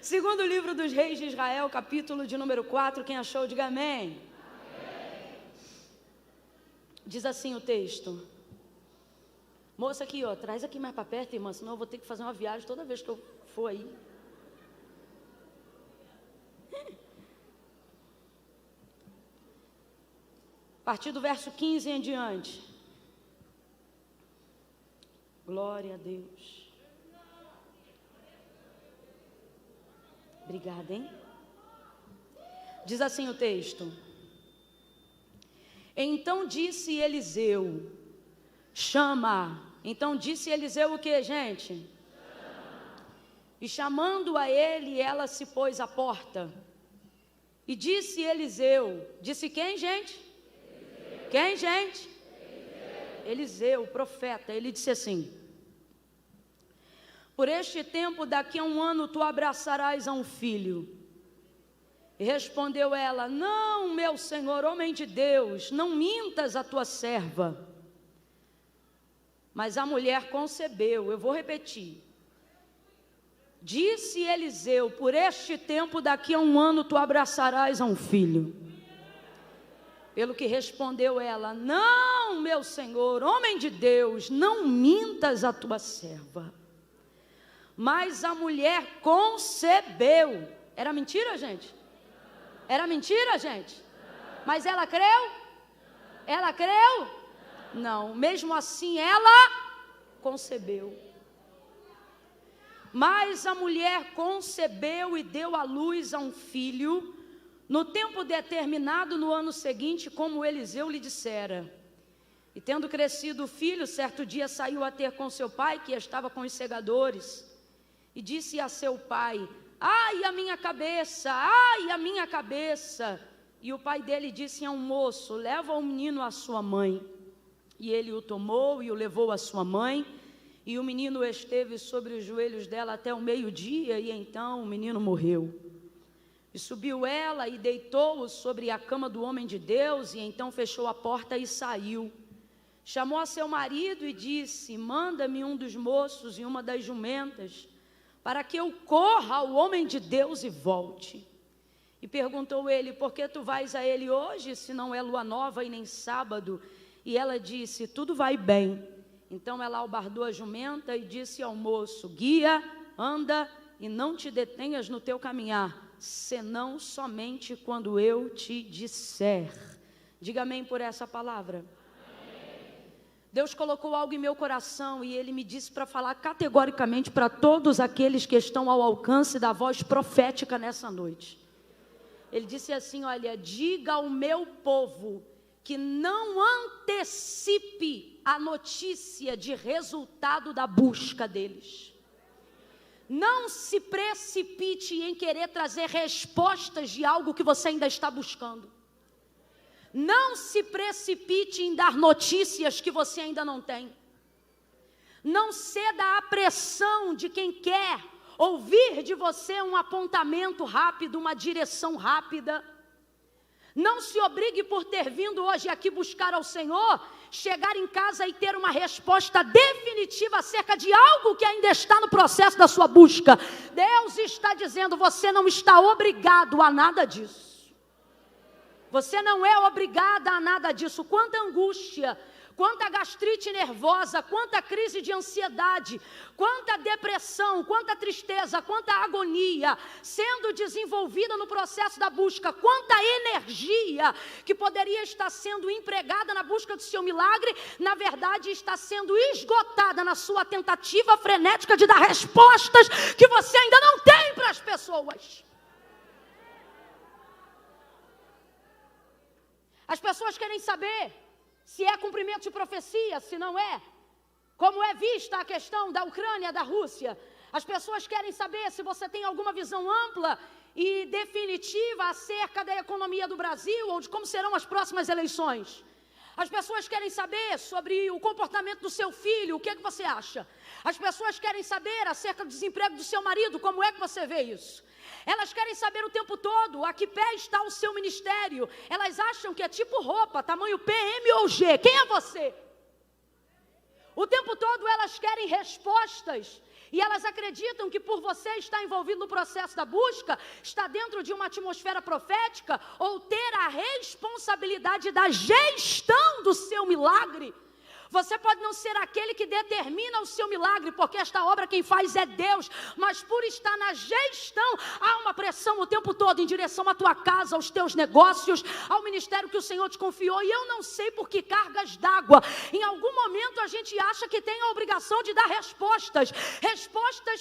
Segundo livro dos Reis de Israel, capítulo de número 4, quem achou, diga amém. Diz assim o texto. Moça aqui, ó, traz aqui mais para perto, irmã, senão eu vou ter que fazer uma viagem toda vez que eu for aí. A partir do verso 15 em diante. Glória a Deus. Obrigada, hein? Diz assim o texto. Então disse Eliseu, chama. Então disse Eliseu o que, gente? Chama. E chamando a ele, ela se pôs à porta. E disse Eliseu, disse quem, gente? Eliseu. Quem, gente? Eliseu, o profeta. Ele disse assim: por este tempo, daqui a 1 ano, tu abraçarás a um filho. E respondeu ela: não, meu senhor, homem de Deus, não mintas a tua serva. Mas a mulher concebeu. Eu vou repetir. Disse Eliseu: por este tempo, daqui a 1 ano, tu abraçarás a um filho. Pelo que respondeu ela: não, meu senhor, homem de Deus, não mintas a tua serva. Mas a mulher concebeu. Era mentira, gente? Era mentira, gente? Mas ela creu? Ela creu? Não. Mesmo assim, ela concebeu. Mas a mulher concebeu e deu à luz a um filho, no tempo determinado, no ano seguinte, como Eliseu lhe dissera. E tendo crescido o filho, certo dia saiu a ter com seu pai, que estava com os segadores, e disse a seu pai: ai, a minha cabeça, ai, a minha cabeça. E o pai dele disse a um moço: leva o menino à sua mãe. E ele o tomou e o levou à sua mãe. E o menino esteve sobre os joelhos dela até o meio-dia, e então o menino morreu. E subiu ela e deitou-o sobre a cama do homem de Deus, e então fechou a porta e saiu. Chamou a seu marido e disse: manda-me um dos moços e uma das jumentas, para que eu corra ao homem de Deus e volte. E perguntou ele: por que tu vais a ele hoje, se não é lua nova e nem sábado? E ela disse: tudo vai bem. Então ela albardou a jumenta e disse ao moço: guia, anda e não te detenhas no teu caminhar, senão somente quando eu te disser. Diga amém por essa palavra. Deus colocou algo em meu coração e Ele me disse para falar categoricamente para todos aqueles que estão ao alcance da voz profética nessa noite. Ele disse assim: olha, diga ao meu povo que não antecipe a notícia de resultado da busca deles. Não se precipite em querer trazer respostas de algo que você ainda está buscando. Não se precipite em dar notícias que você ainda não tem. Não ceda à pressão de quem quer ouvir de você um apontamento rápido, uma direção rápida. Não se obrigue por ter vindo hoje aqui buscar ao Senhor, chegar em casa e ter uma resposta definitiva acerca de algo que ainda está no processo da sua busca. Deus está dizendo: você não está obrigado a nada disso. Você não é obrigada a nada disso. Quanta angústia, quanta gastrite nervosa, quanta crise de ansiedade, quanta depressão, quanta tristeza, quanta agonia sendo desenvolvida no processo da busca, quanta energia que poderia estar sendo empregada na busca do seu milagre, na verdade está sendo esgotada na sua tentativa frenética de dar respostas que você ainda não tem para as pessoas. As pessoas querem saber se é cumprimento de profecia, se não é. Como é vista a questão da Ucrânia, da Rússia. As pessoas querem saber se você tem alguma visão ampla e definitiva acerca da economia do Brasil ou de como serão as próximas eleições. As pessoas querem saber sobre o comportamento do seu filho, o que é que você acha? As pessoas querem saber acerca do desemprego do seu marido, como é que você vê isso? Elas querem saber o tempo todo a que pé está o seu ministério. Elas acham que é tipo roupa, tamanho P, M ou G. Quem é você? O tempo todo elas querem respostas E elas acreditam que por você estar envolvido no processo da busca, estar dentro de uma atmosfera profética, ou ter a responsabilidade da gestão do seu milagre, você pode não ser aquele que determina o seu milagre, porque esta obra quem faz é Deus, mas por estar na gestão, há uma pressão o tempo todo em direção à tua casa, aos teus negócios, ao ministério que o Senhor te confiou, e eu não sei por que cargas d'água. Em algum momento a gente acha que tem a obrigação de dar respostas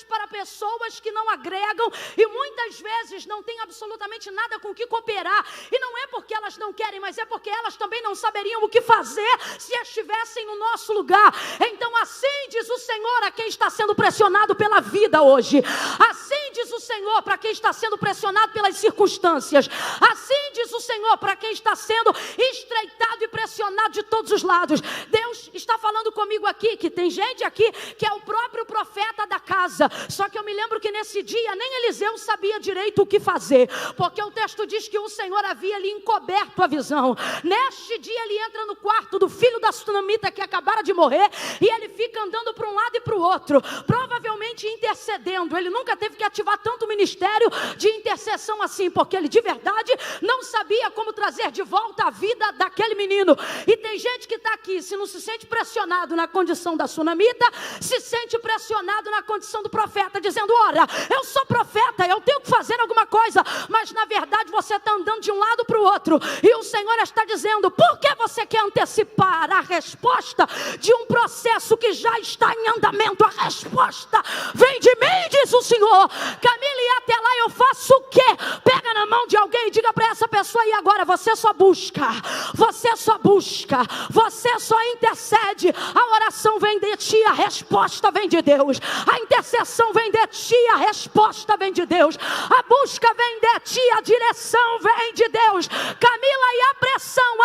para pessoas que não agregam, e muitas vezes não tem absolutamente nada com o que cooperar, e não é porque elas não querem, mas é porque elas também não saberiam o que fazer se estivessem no nosso lugar. Então assim diz o Senhor a quem está sendo pressionado pela vida hoje, assim diz o Senhor para quem está sendo pressionado pelas circunstâncias, assim diz o Senhor para quem está sendo estreitado e pressionado de todos os lados. Deus está falando comigo aqui, que tem gente aqui que é o próprio profeta da casa, só que eu me lembro que nesse dia nem Eliseu sabia direito o que fazer, porque o texto diz que o Senhor havia lhe encoberto a visão. Neste dia ele entra no quarto do filho da sunamita que acabara de morrer, e ele fica andando para um lado e para o outro, provavelmente intercedendo. Ele nunca teve que ativar tanto ministério de intercessão assim, porque ele de verdade não sabia como trazer de volta a vida daquele menino. E tem gente que está aqui, se não se sente pressionado na condição da sunamita, se sente pressionado na condição do profeta, dizendo: ora, eu sou profeta, eu tenho que fazer alguma coisa, mas na verdade você está andando de um lado para o outro, e o Senhor está dizendo: por que você quer antecipar a resposta de um processo que já está em andamento? A resposta vem de mim, diz o Senhor. Camila, e até lá eu faço o quê? Pega na mão de alguém e diga para essa pessoa: e agora você só busca, você só busca, você só intercede. A oração vem de ti, a resposta vem de Deus. A intercessão vem de ti, a resposta vem de Deus. A busca vem de ti, a direção vem de Deus. Camila, e a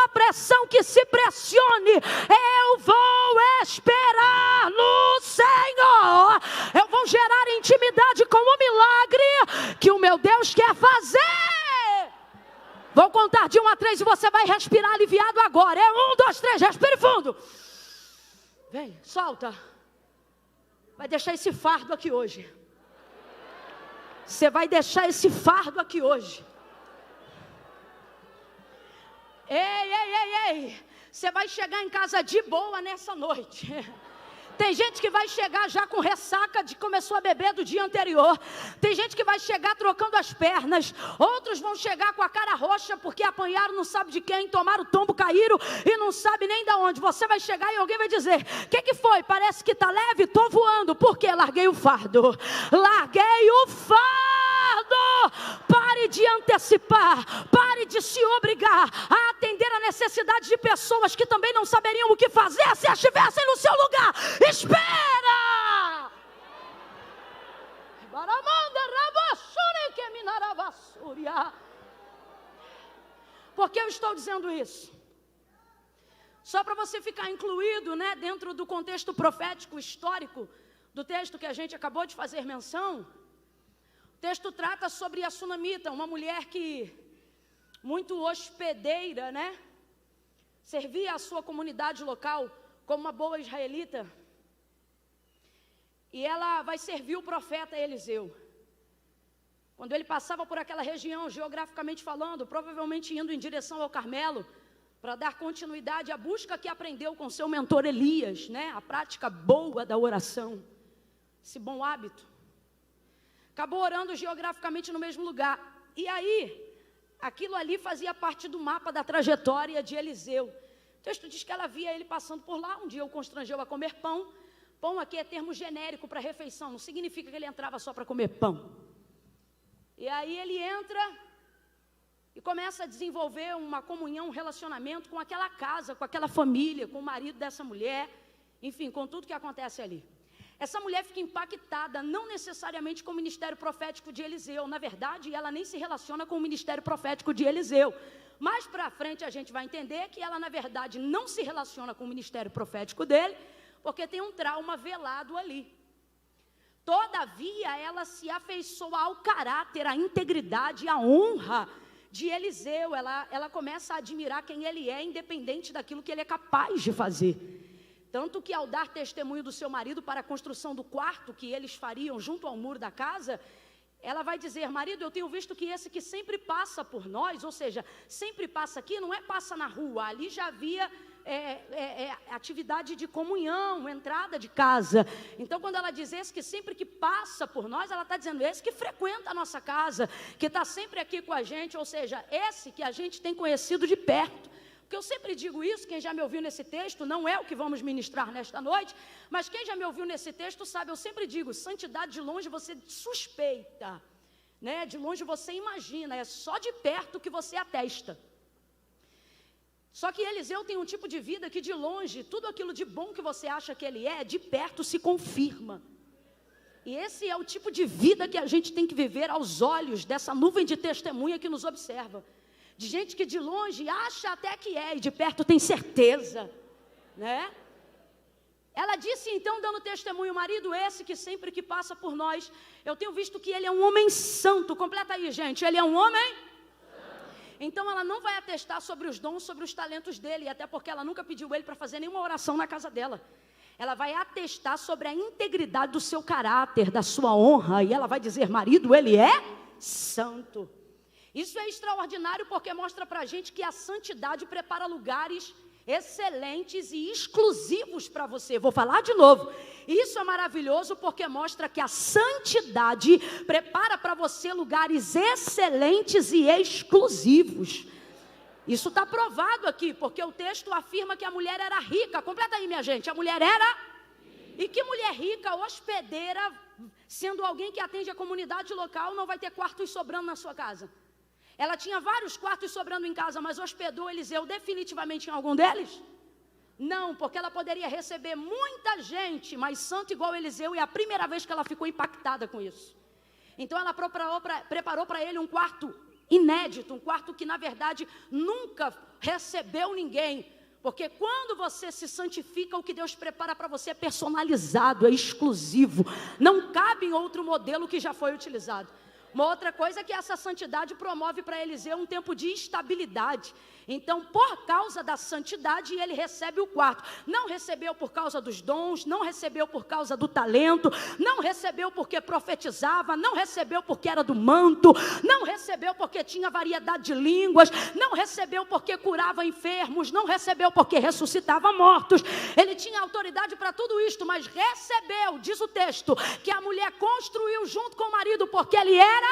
pressão que se pressione, eu vou esperar no Senhor. Eu vou gerar intimidade com o milagre que o meu Deus quer fazer. Vou contar de 1 a 3 e você vai respirar aliviado agora. É 1, 2, 3, respire fundo. Vem, solta. Vai deixar esse fardo aqui hoje. Você vai deixar esse fardo aqui hoje. Ei. Você vai chegar em casa de boa nessa noite. Tem gente que vai chegar já com ressaca de que começou a beber do dia anterior. Tem gente que vai chegar trocando as pernas. Outros vão chegar com a cara roxa porque apanharam não sabe de quem, tomaram tombo, caíram e não sabe nem de onde. Você vai chegar e alguém vai dizer: o que foi? Parece que está leve? Estou voando. Por quê? Larguei o fardo. Larguei o fardo. Pare de antecipar. Pare de se obrigar a atender a necessidade de pessoas que também não saberiam o que fazer se estivessem no seu lugar. Espera! Por que eu estou dizendo isso? Só para você ficar incluído, né, dentro do contexto profético histórico do texto que a gente acabou de fazer menção. O texto trata sobre a sunamita, uma mulher que muito hospedeira, né? Servia a sua comunidade local como uma boa israelita. E ela vai servir o profeta Eliseu. Quando ele passava por aquela região, geograficamente falando, provavelmente indo em direção ao Carmelo, para dar continuidade à busca que aprendeu com seu mentor Elias, né? A prática boa da oração, esse bom hábito. Acabou orando geograficamente no mesmo lugar. E aí, aquilo ali fazia parte do mapa da trajetória de Eliseu. O texto diz que ela via ele passando por lá. Um dia o constrangeu a comer pão. Pão aqui é termo genérico para refeição. Não significa que ele entrava só para comer pão. E aí ele entra e começa a desenvolver uma comunhão, um relacionamento com aquela casa, com aquela família, com o marido dessa mulher. Enfim, com tudo que acontece ali. Essa mulher fica impactada, não necessariamente com o ministério profético de Eliseu. Na verdade, ela nem se relaciona com o ministério profético de Eliseu. Mais para frente a gente vai entender que ela, na verdade, não se relaciona com o ministério profético dele, porque tem um trauma velado ali. Todavia, ela se afeiçoa ao caráter, à integridade e à honra de Eliseu. Ela começa a admirar quem ele é, independente daquilo que ele é capaz de fazer. Tanto que ao dar testemunho do seu marido para a construção do quarto que eles fariam junto ao muro da casa, ela vai dizer: marido, eu tenho visto que esse que sempre passa por nós, ou seja, sempre passa aqui, não é passa na rua, ali já havia atividade de comunhão, entrada de casa. Então quando ela diz esse que sempre que passa por nós, ela está dizendo esse que frequenta a nossa casa, que está sempre aqui com a gente, ou seja, esse que a gente tem conhecido de perto. Porque eu sempre digo isso, quem já me ouviu nesse texto, não é o que vamos ministrar nesta noite, mas quem já me ouviu nesse texto sabe, eu sempre digo, santidade de longe você suspeita, né? De longe você imagina, é só de perto que você atesta. Só que Eliseu tem um tipo de vida que de longe, tudo aquilo de bom que você acha que ele é, de perto se confirma. E esse é o tipo de vida que a gente tem que viver aos olhos dessa nuvem de testemunha que nos observa. De gente que de longe acha até que é, e de perto tem certeza, né? Ela disse então, dando testemunho, marido esse que sempre que passa por nós, eu tenho visto que ele é um homem santo. Completa aí, gente, ele é um homem? Então ela não vai atestar sobre os dons, sobre os talentos dele, até porque ela nunca pediu ele para fazer nenhuma oração na casa dela. Ela vai atestar sobre a integridade do seu caráter, da sua honra, e ela vai dizer, marido, ele é santo. Isso é extraordinário porque mostra para a gente que a santidade prepara lugares excelentes e exclusivos para você. Vou falar de novo. Isso é maravilhoso porque mostra que a santidade prepara para você lugares excelentes e exclusivos. Isso está provado aqui, porque o texto afirma que a mulher era rica. Completa aí, minha gente. A mulher era... E que mulher rica, hospedeira, sendo alguém que atende a comunidade local, não vai ter quartos sobrando na sua casa? Ela tinha vários quartos sobrando em casa, mas hospedou Eliseu definitivamente em algum deles? Não, porque ela poderia receber muita gente, mas santo igual Eliseu, e é a primeira vez que ela ficou impactada com isso. Então ela preparou para ele um quarto inédito, um quarto que na verdade nunca recebeu ninguém. Porque quando você se santifica, o que Deus prepara para você é personalizado, é exclusivo. Não cabe em outro modelo que já foi utilizado. Uma outra coisa é que essa santidade promove para Eliseu um tempo de estabilidade. Então, por causa da santidade, ele recebe o quarto. Não recebeu por causa dos dons, não recebeu por causa do talento, não recebeu porque profetizava, não recebeu porque era do manto, não recebeu porque tinha variedade de línguas, não recebeu porque curava enfermos, não recebeu porque ressuscitava mortos. Ele tinha autoridade para tudo isto, mas recebeu, diz o texto, que a mulher construiu junto com o marido porque ele era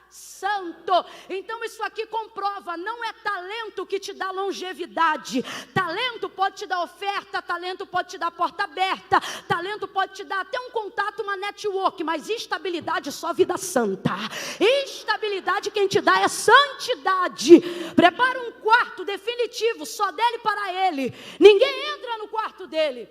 santo. Então isso aqui comprova, não é talento que te dá longevidade. Talento pode te dar oferta, talento pode te dar porta aberta, talento pode te dar até um contato, uma network, mas estabilidade só vida santa. Estabilidade quem te dá é santidade. Prepara um quarto definitivo só dele para ele. Ninguém entra no quarto dele.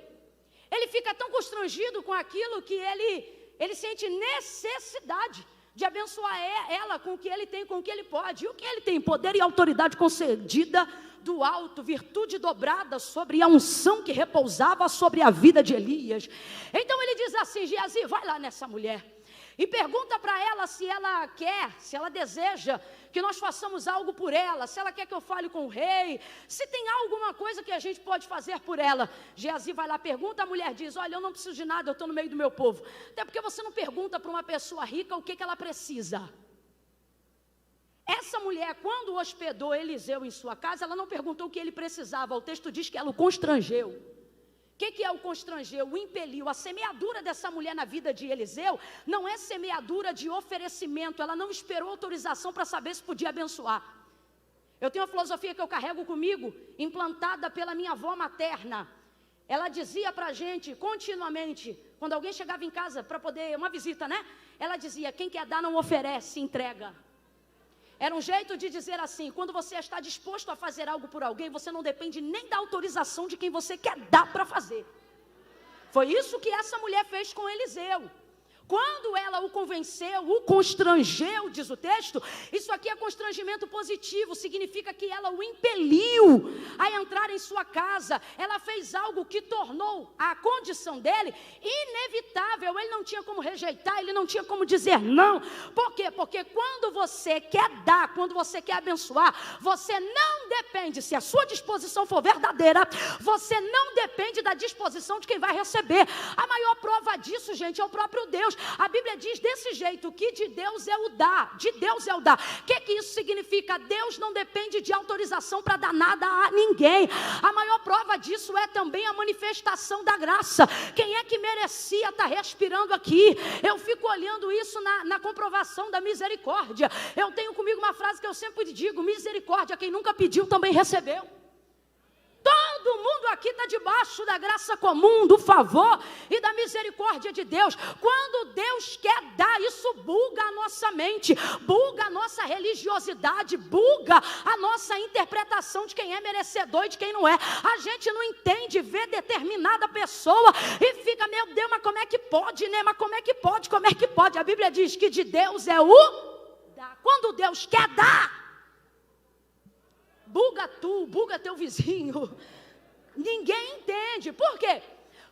Ele fica tão constrangido com aquilo que ele sente necessidade de abençoar ela com o que ele tem, com o que ele pode. E o que ele tem? Poder e autoridade concedida do alto, virtude dobrada sobre a unção que repousava sobre a vida de Elias. Então ele diz assim, Geazi, vai lá nessa mulher e pergunta para ela se ela quer, se ela deseja que nós façamos algo por ela, se ela quer que eu fale com o rei, se tem alguma coisa que a gente pode fazer por ela. Geazi vai lá, pergunta, a mulher diz, olha, eu não preciso de nada, eu estou no meio do meu povo. Até porque você não pergunta para uma pessoa rica o que ela precisa. Essa mulher, quando hospedou Eliseu em sua casa, ela não perguntou o que ele precisava, o texto diz que ela o constrangeu. O que é o constrangeu? O impeliu. A semeadura dessa mulher na vida de Eliseu não é semeadura de oferecimento. Ela não esperou autorização para saber se podia abençoar. Eu tenho uma filosofia que eu carrego comigo, implantada pela minha avó materna. Ela dizia para a gente continuamente, quando alguém chegava em casa para poder, uma visita, né? Ela dizia, quem quer dar não oferece, entrega. Era um jeito de dizer assim, quando você está disposto a fazer algo por alguém, você não depende nem da autorização de quem você quer dar para fazer. Foi isso que essa mulher fez com Eliseu. Quando ela o convenceu, o constrangeu, diz o texto, isso aqui é constrangimento positivo, significa que ela o impeliu a entrar em sua casa. Ela fez algo que tornou a condição dele inevitável. Ele não tinha como rejeitar, ele não tinha como dizer não. Por quê? Porque quando você quer dar, quando você quer abençoar, você não depende, se a sua disposição for verdadeira, você não depende da disposição de quem vai receber. A maior prova disso, gente, é o próprio Deus. A Bíblia diz desse jeito, que de Deus é o dar, de Deus é o dar. O que isso significa? Deus não depende de autorização para dar nada a ninguém. A maior prova disso é também a manifestação da graça. Quem é que merecia estar respirando aqui? Eu fico olhando isso na comprovação da misericórdia. Eu tenho comigo uma frase que eu sempre digo: misericórdia, quem nunca pediu também recebeu. Todo mundo aqui está debaixo da graça comum, do favor e da misericórdia de Deus. Quando Deus quer dar, isso buga a nossa mente, buga a nossa religiosidade, buga a nossa interpretação de quem é merecedor e de quem não é. A gente não entende, vê determinada pessoa e fica, meu Deus, mas como é que pode, né? Mas como é que pode, como é que pode? A Bíblia diz que de Deus é o dar. Quando Deus quer dar, buga tu, buga teu vizinho. Ninguém entende. Por quê?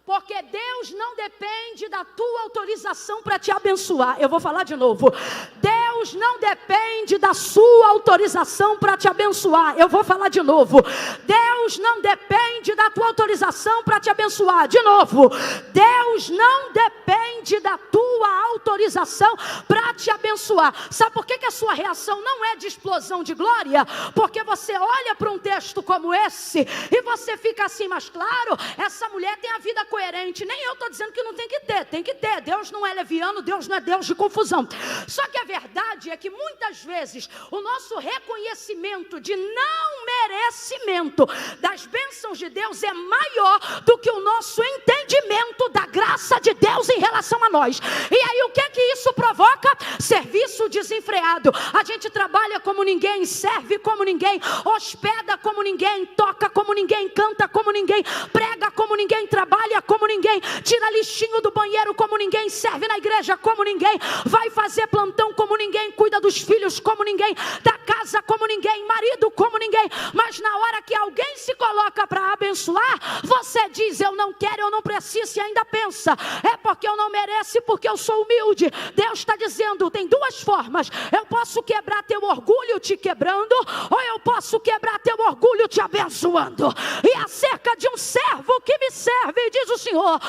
Porque Deus não depende da tua autorização para te abençoar. Eu vou falar de novo. Deus não depende da sua autorização para te abençoar. Eu vou falar de novo. Deus não depende da tua autorização para te abençoar. De novo. Deus não depende da tua autorização para te abençoar. Sabe por que a sua reação não é de explosão de glória? Porque você olha para um texto como esse e você fica assim, mas claro, essa mulher tem a vida coerente. Nem eu estou dizendo que não tem que ter, tem que ter. Deus não é leviano, Deus não é Deus de confusão. Só que a verdade é que muitas vezes o nosso reconhecimento de não merecimento das bênçãos de Deus é maior do que o nosso entendimento da graça de Deus em relação a nós. E aí o que é que isso provoca? Serviço desenfreado. A gente trabalha como ninguém, serve como ninguém, hospeda como ninguém, toca como ninguém, canta como ninguém, prega como ninguém, trabalha como ninguém, tira lixinho do banheiro como ninguém, serve na igreja como ninguém, vai fazer plantão como ninguém, cuida dos filhos como ninguém, da casa como ninguém, marido como ninguém. Mas na hora que alguém se coloca para abençoar, você diz, eu não quero, eu não preciso, e ainda pensa, é porque eu não mereço, porque eu sou humilde. Deus está dizendo, tem duas formas: eu posso quebrar teu orgulho te quebrando, ou eu posso quebrar teu orgulho te abençoando. E acerca de um servo que me serve, diz o Senhor,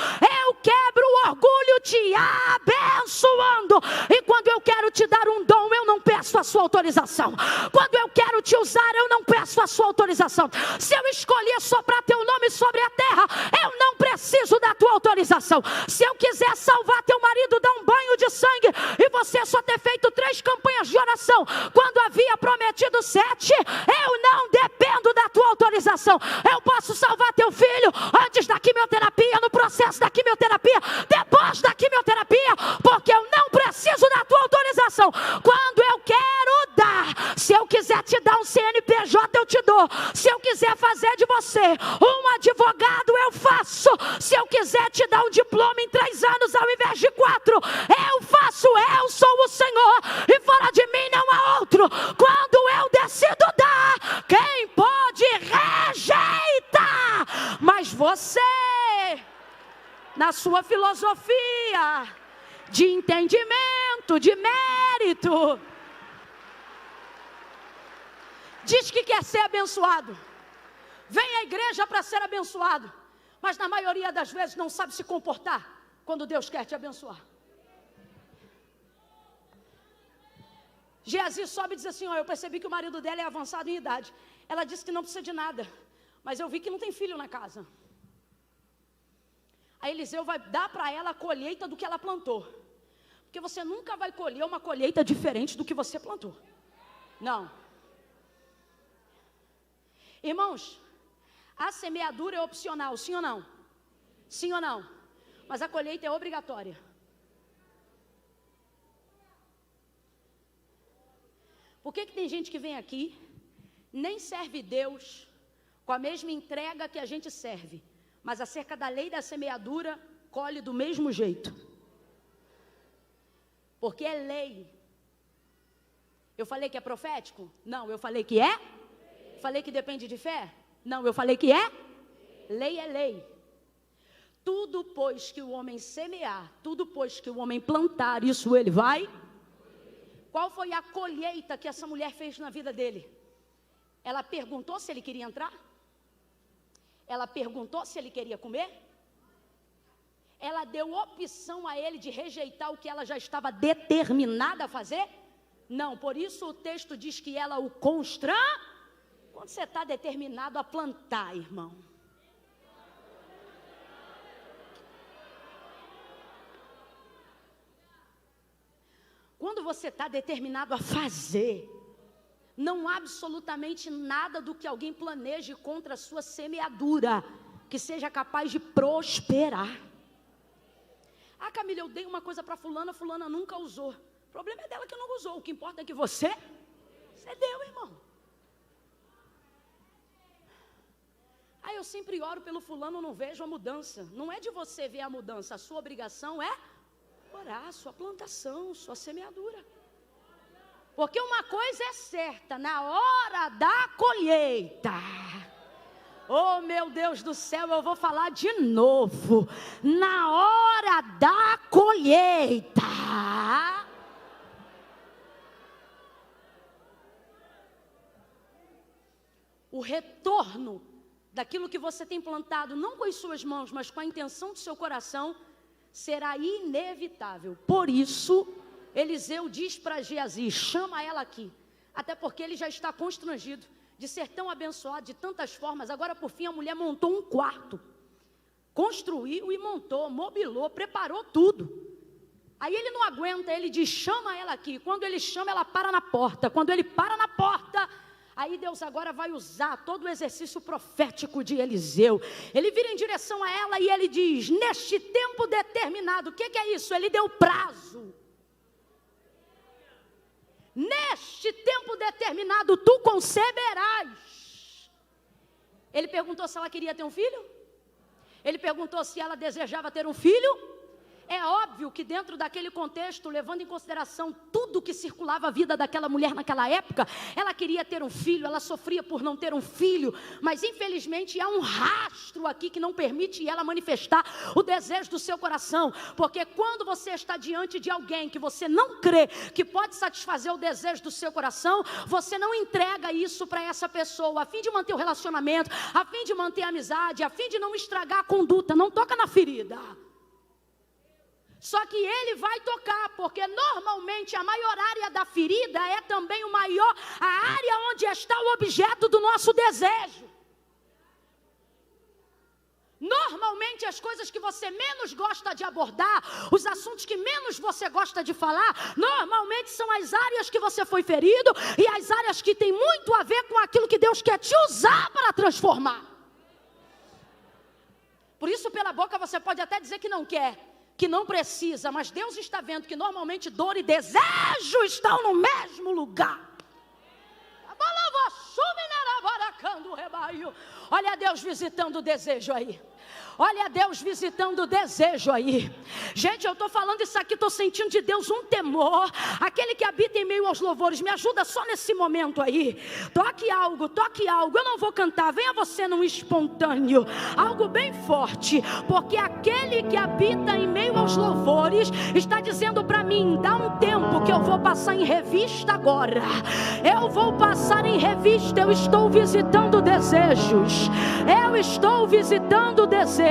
eu quebro o orgulho te abençoando. E quando eu quero te dar um dom, eu não peço a sua autorização. Quando eu quero te usar, eu não peço a sua autorização. Se eu escolher soprar teu nome sobre a terra, eu não preciso da tua autorização. Se eu quiser salvar teu marido, dar um banho de sangue, e você só ter feito 3 campanhas de oração, quando havia prometido 7, eu não dependo da tua autorização. Eu posso salvar teu filho antes da quimioterapia, no processo da quimioterapia, depois da quimioterapia, porque eu não preciso da tua autorização. Quando eu quero dar, se eu quiser te dar um CNPJ, eu te dou. Se eu quiser fazer de você um advogado, eu faço. Se eu quiser te dar um diploma em 3 anos ao invés de 4, eu faço. Eu sou o Senhor e fora de mim não há outro. Quando eu decido dar, quem pode rejeitar? Mas você, na sua filosofia de entendimento, de mérito, diz que quer ser abençoado, vem à igreja para ser abençoado, mas na maioria das vezes não sabe se comportar quando Deus quer te abençoar. Geazi sobe e diz assim, eu percebi que o marido dela é avançado em idade. Ela disse que não precisa de nada, mas eu vi que não tem filho na casa. Aí Eliseu vai dar para ela a colheita do que ela plantou. Porque você nunca vai colher uma colheita diferente do que você plantou. Não. Irmãos, a semeadura é opcional, sim ou não? Sim ou não? Mas a colheita é obrigatória. Por que tem gente que vem aqui, nem serve Deus com a mesma entrega que a gente serve, mas acerca da lei da semeadura, colhe do mesmo jeito? porque é lei. Eu falei que é profético? Não, eu falei que é. Falei que depende de fé? Não, eu falei que é. Lei é lei. Tudo, pois, que o homem semear, tudo, pois, que o homem plantar, isso ele vai. Qual foi a colheita que essa mulher fez na vida dele? Ela perguntou se ele queria entrar? Ela perguntou se ele queria comer? Ela deu opção a ele de rejeitar o que ela já estava determinada a fazer? Não, por isso o texto diz que ela o constrange. Quando você está determinado a plantar, irmão. Quando você está determinado a fazer, não há absolutamente nada do que alguém planeje contra a sua semeadura que seja capaz de prosperar. Ah, Camila, eu dei uma coisa para fulana nunca usou. O problema é dela que não usou. O que importa é que você deu, irmão. Ah, eu sempre oro pelo fulano, não vejo a mudança. Não é de você ver a mudança, a sua obrigação é orar, sua plantação, sua semeadura. Porque uma coisa é certa, na hora da colheita, oh meu Deus do céu, eu vou falar de novo, na hora da colheita, o retorno daquilo que você tem plantado, não com as suas mãos, mas com a intenção do seu coração, será inevitável. Por isso, Eliseu diz para Geazi, chama ela aqui, até porque ele já está constrangido de ser tão abençoado de tantas formas. Agora por fim a mulher montou um quarto, construiu e montou, mobilou, preparou tudo. Aí ele não aguenta, ele diz, chama ela aqui. Quando ele chama, ela para na porta. Quando ele para na porta, aí Deus agora vai usar todo o exercício profético de Eliseu. Ele vira em direção a ela e ele diz, neste tempo determinado, o que é isso? Ele deu prazo. Neste tempo determinado, tu conceberás. Ele perguntou se ela queria ter um filho? Ele perguntou se ela desejava ter um filho? É óbvio que dentro daquele contexto, levando em consideração tudo que circulava a vida daquela mulher naquela época, ela queria ter um filho, ela sofria por não ter um filho, mas infelizmente há um rastro aqui que não permite ela manifestar o desejo do seu coração, porque quando você está diante de alguém que você não crê que pode satisfazer o desejo do seu coração, você não entrega isso para essa pessoa, a fim de manter o relacionamento, a fim de manter a amizade, a fim de não estragar a conduta, não toca na ferida. Só que ele vai tocar, porque normalmente a maior área da ferida é também a área onde está o objeto do nosso desejo. Normalmente as coisas que você menos gosta de abordar, os assuntos que menos você gosta de falar, normalmente são as áreas que você foi ferido e as áreas que tem muito a ver com aquilo que Deus quer te usar para transformar. Por isso pela boca você pode até dizer que não quer, que não precisa, mas Deus está vendo que normalmente dor e desejo estão no mesmo lugar. Olha Deus visitando o desejo aí. Olha Deus visitando o desejo aí. Gente, eu estou falando isso aqui, estou sentindo de Deus um temor. Aquele que habita em meio aos louvores, me ajuda só nesse momento aí. Toque algo, eu não vou cantar, venha você num espontâneo, algo bem forte, porque aquele que habita em meio aos louvores está dizendo para mim, dá um tempo que eu vou passar em revista agora. Eu vou passar em revista, eu estou visitando desejos. Eu estou visitando desejos.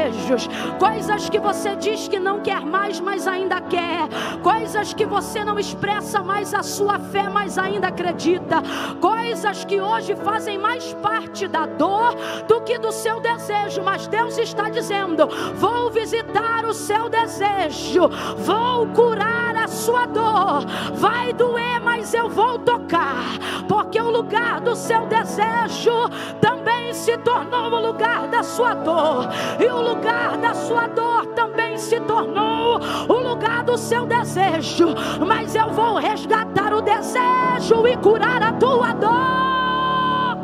Coisas que você diz que não quer mais, mas ainda quer. Coisas que você não expressa mais a sua fé, mas ainda acredita. Coisas que hoje fazem mais parte da dor do que do seu desejo. Mas Deus está dizendo, vou visitar o seu desejo, vou curar a sua dor. Vai doer, mas eu vou tocar, porque o lugar do seu desejo também se tornou o lugar da sua dor. E o lugar da sua dor também se tornou o lugar do seu desejo. Mas eu vou resgatar o desejo e curar a tua dor.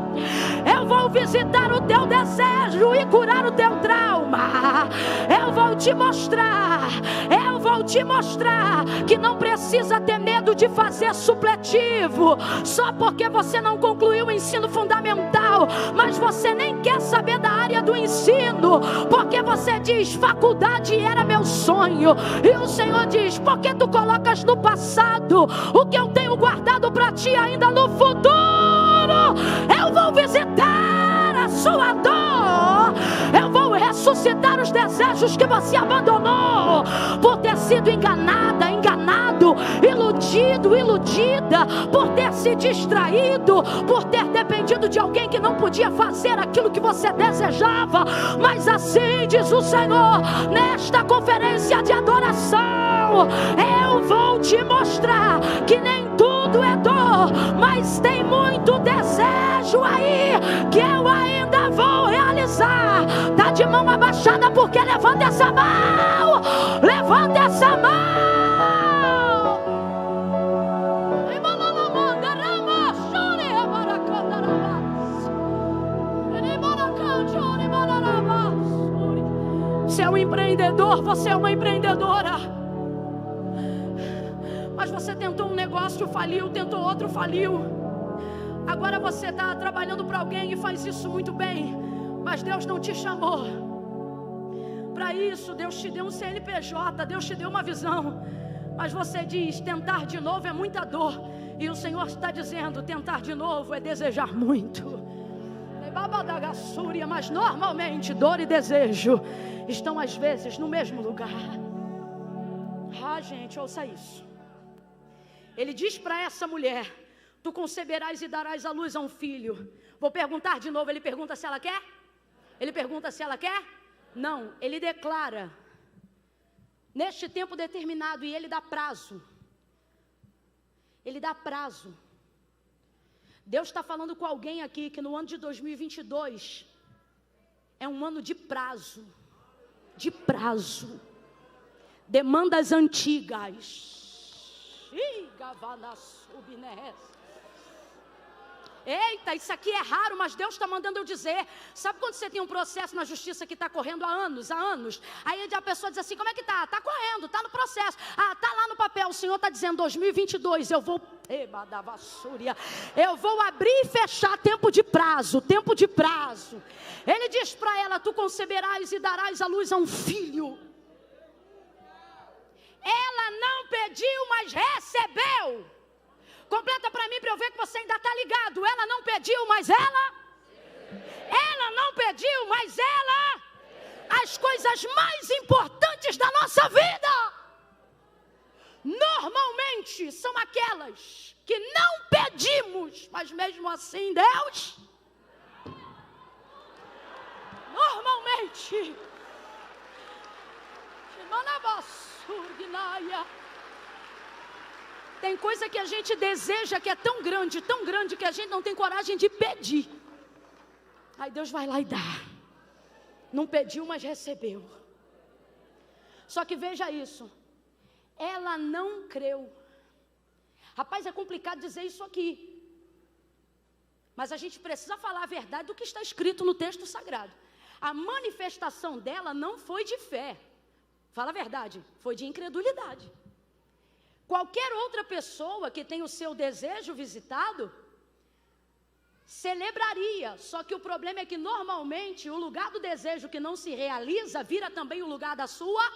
Eu vou visitar o teu desejo e curar o teu trauma. Eu vou te mostrar, eu vou vou te mostrar que não precisa ter medo de fazer supletivo, só porque você não concluiu o ensino fundamental, mas você nem quer saber da área do ensino, porque você diz, faculdade era meu sonho, e o Senhor diz, por que tu colocas no passado o que eu tenho guardado para ti ainda no futuro? Eu vou visitar a sua dor, eu vou ressuscitar os desejos que você abandonou, por ter sido enganada, enganado, iludido, iludida, por ter se distraído, por ter dependido de alguém que não podia fazer aquilo que você desejava. Mas assim diz o Senhor, nesta conferência de adoração, eu vou te mostrar que nem tudo é dor, mas tem muito desejo aí, que eu ainda vou realizar. Tá de mão abaixada, porque levanta essa mão, levanta essa mão. Você é um empreendedor, você é uma empreendedora, mas você tentou um negócio, faliu, tentou outro, faliu. Agora você está trabalhando para alguém e faz isso muito bem, mas Deus não te chamou para isso. Deus te deu um CNPJ, Deus te deu uma visão, mas você diz, tentar de novo é muita dor, e o Senhor está dizendo, tentar de novo é desejar muito. Mas normalmente dor e desejo estão às vezes no mesmo lugar. Gente, ouça isso. Ele diz para essa mulher, tu conceberás e darás à luz a um filho. Vou perguntar de novo, ele pergunta se ela quer? Ele pergunta se ela quer? Não, ele declara, neste tempo determinado, e ele dá prazo. Ele dá prazo. Deus está falando com alguém aqui que no ano de 2022 é um ano de prazo, demandas antigas. Eita, isso aqui é raro, mas Deus está mandando eu dizer. Sabe quando você tem um processo na justiça que está correndo há anos? Aí a pessoa diz assim, como é que está? Está correndo, está no processo. Está lá no papel, o Senhor está dizendo, 2022, eu vou abrir e fechar tempo de prazo. Ele diz para ela, tu conceberás e darás à luz a um filho. Ela não pediu, mas recebeu. Completa para mim, para eu ver que você ainda está ligado. Ela não pediu, mas ela não pediu, mas ela, as coisas mais importantes da nossa vida, normalmente são aquelas que não pedimos, mas mesmo assim Deus, normalmente, tem coisa que a gente deseja que é tão grande, que a gente não tem coragem de pedir. Aí Deus vai lá e dá. Não pediu, mas recebeu. Só que veja isso. Ela não creu. Rapaz, é complicado dizer isso aqui. Mas a gente precisa falar a verdade do que está escrito no texto sagrado. A manifestação dela não foi de fé. Fala a verdade, foi de incredulidade. Qualquer outra pessoa que tem o seu desejo visitado, celebraria. Só que o problema é que normalmente o lugar do desejo que não se realiza, vira também o lugar da sua.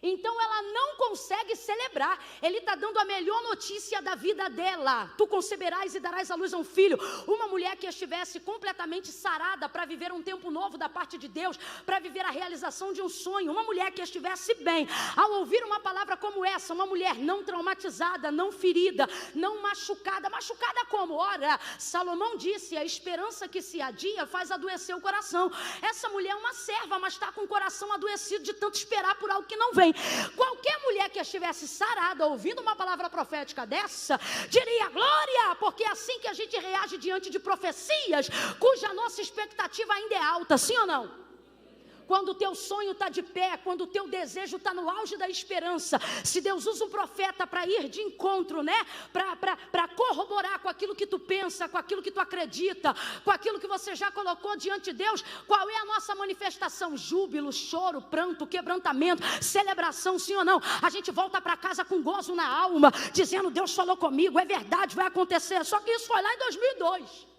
Então ela não consegue celebrar. Ele está dando a melhor notícia da vida dela. Tu conceberás e darás à luz a um filho. Uma mulher que estivesse completamente sarada para viver um tempo novo da parte de Deus, para viver a realização de um sonho. Uma mulher que estivesse bem. Ao ouvir uma palavra como essa, uma mulher não traumatizada, não ferida, não machucada. Machucada como? Ora, Salomão disse, a esperança que se adia faz adoecer o coração. Essa mulher é uma serva, mas está com o coração adoecido de tanto esperar por algo que não vem. Qualquer mulher que estivesse sarada ouvindo uma palavra profética dessa, diria glória, porque é assim que a gente reage diante de profecias cuja nossa expectativa ainda é alta, sim ou não? quando o teu sonho está de pé, quando o teu desejo está no auge da esperança, se Deus usa um profeta para ir de encontro, né? Para corroborar com aquilo que tu pensa, com aquilo que tu acredita, com aquilo que você já colocou diante de Deus, qual é a nossa manifestação? Júbilo, choro, pranto, quebrantamento, celebração, sim ou não? A gente volta para casa com gozo na alma, dizendo: Deus falou comigo, é verdade, vai acontecer. Só que isso foi lá em 2002.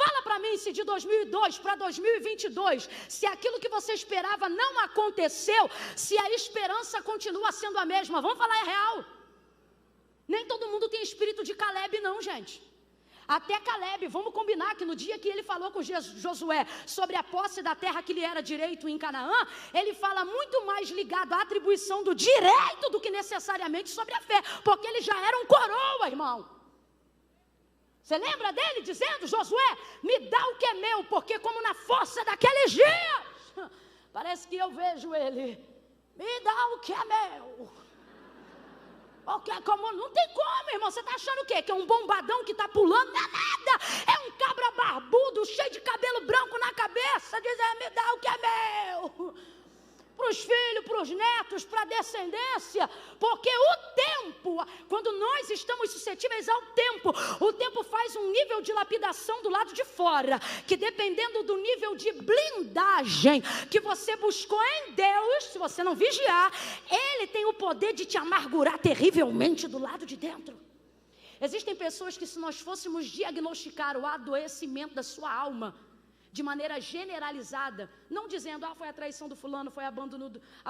Fala para mim se de 2002 para 2022, se aquilo que você esperava não aconteceu, se a esperança continua sendo a mesma. Vamos falar é real. Nem todo mundo tem espírito de Caleb não, gente. Até Caleb, vamos combinar que no dia que ele falou com Josué sobre a posse da terra que lhe era direito em Canaã, ele fala muito mais ligado à atribuição do direito do que necessariamente sobre a fé, porque ele já era um coroa, irmão. Você lembra dele dizendo: Josué, me dá o que é meu, porque como na força daqueles dias, parece que eu vejo ele, me dá o que é meu. Okay, como, não tem como, irmão. Você está achando o quê? Que é um bombadão que está pulando? Não é nada. É um cabra barbudo, cheio de cabelo branco na cabeça, dizendo: me dá o que é meu. Para os filhos, para os netos, para a descendência. Porque o tempo, quando nós estamos suscetíveis ao tempo, o tempo faz um nível de lapidação do lado de fora, que dependendo do nível de blindagem que você buscou em Deus, se você não vigiar, Ele tem o poder de te amargurar terrivelmente do lado de dentro. Existem pessoas que, se nós fôssemos diagnosticar o adoecimento da sua alma de maneira generalizada, não dizendo: foi a traição do fulano, foi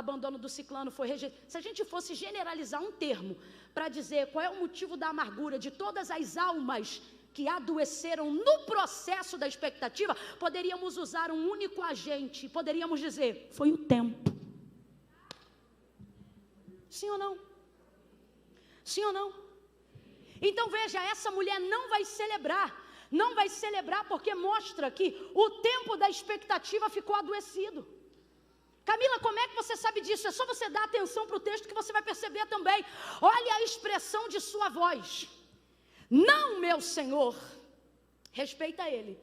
abandono do ciclano, foi rejeição. Se a gente fosse generalizar um termo para dizer qual é o motivo da amargura de todas as almas que adoeceram no processo da expectativa, poderíamos usar um único agente, poderíamos dizer: foi o tempo. Sim ou não? Sim ou não? Então veja, essa mulher não vai celebrar. Não vai celebrar porque mostra que o tempo da expectativa ficou adoecido. Camila, como é que você sabe disso? É só você dar atenção para o texto que você vai perceber também. Olha a expressão de sua voz. Não, meu Senhor. Respeita ele.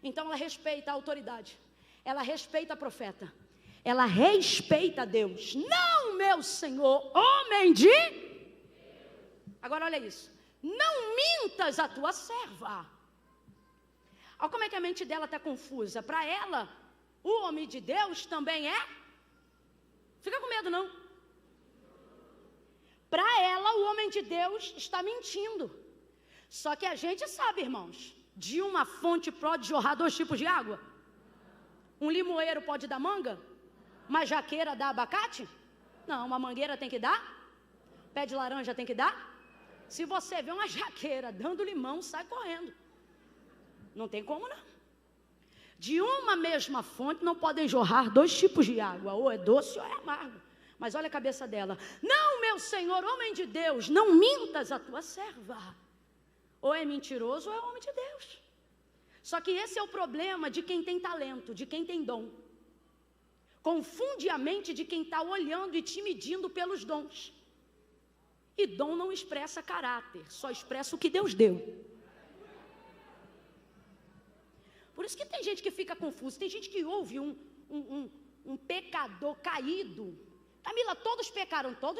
Então ela respeita a autoridade. Ela respeita a profeta. Ela respeita Deus. Não, meu Senhor, homem de... Agora olha isso. Não mintas a tua serva. Olha como é que a mente dela está confusa. Para ela, o homem de Deus também é... Fica com medo não. Para ela, o homem de Deus está mentindo. Só que a gente sabe, irmãos, de uma fonte pode jorrar 2 tipos de água. Um limoeiro pode dar manga? Uma jaqueira dá abacate? Não, uma mangueira tem que dar? Pé de laranja tem que dar? Se você vê uma jaqueira dando limão, sai correndo. Não tem como não. De uma mesma fonte não podem jorrar 2 tipos de água, ou é doce ou é amargo. Mas olha a cabeça dela. Não, meu Senhor, homem de Deus, não mintas a tua serva. Ou é mentiroso ou é homem de Deus. Só que esse é o problema de quem tem talento, de quem tem dom. Confunde a mente de quem está olhando e te medindo pelos dons. E dom não expressa caráter, só expressa o que Deus deu. Por isso que tem gente que fica confusa, tem gente que ouve um pecador caído. Camila, todos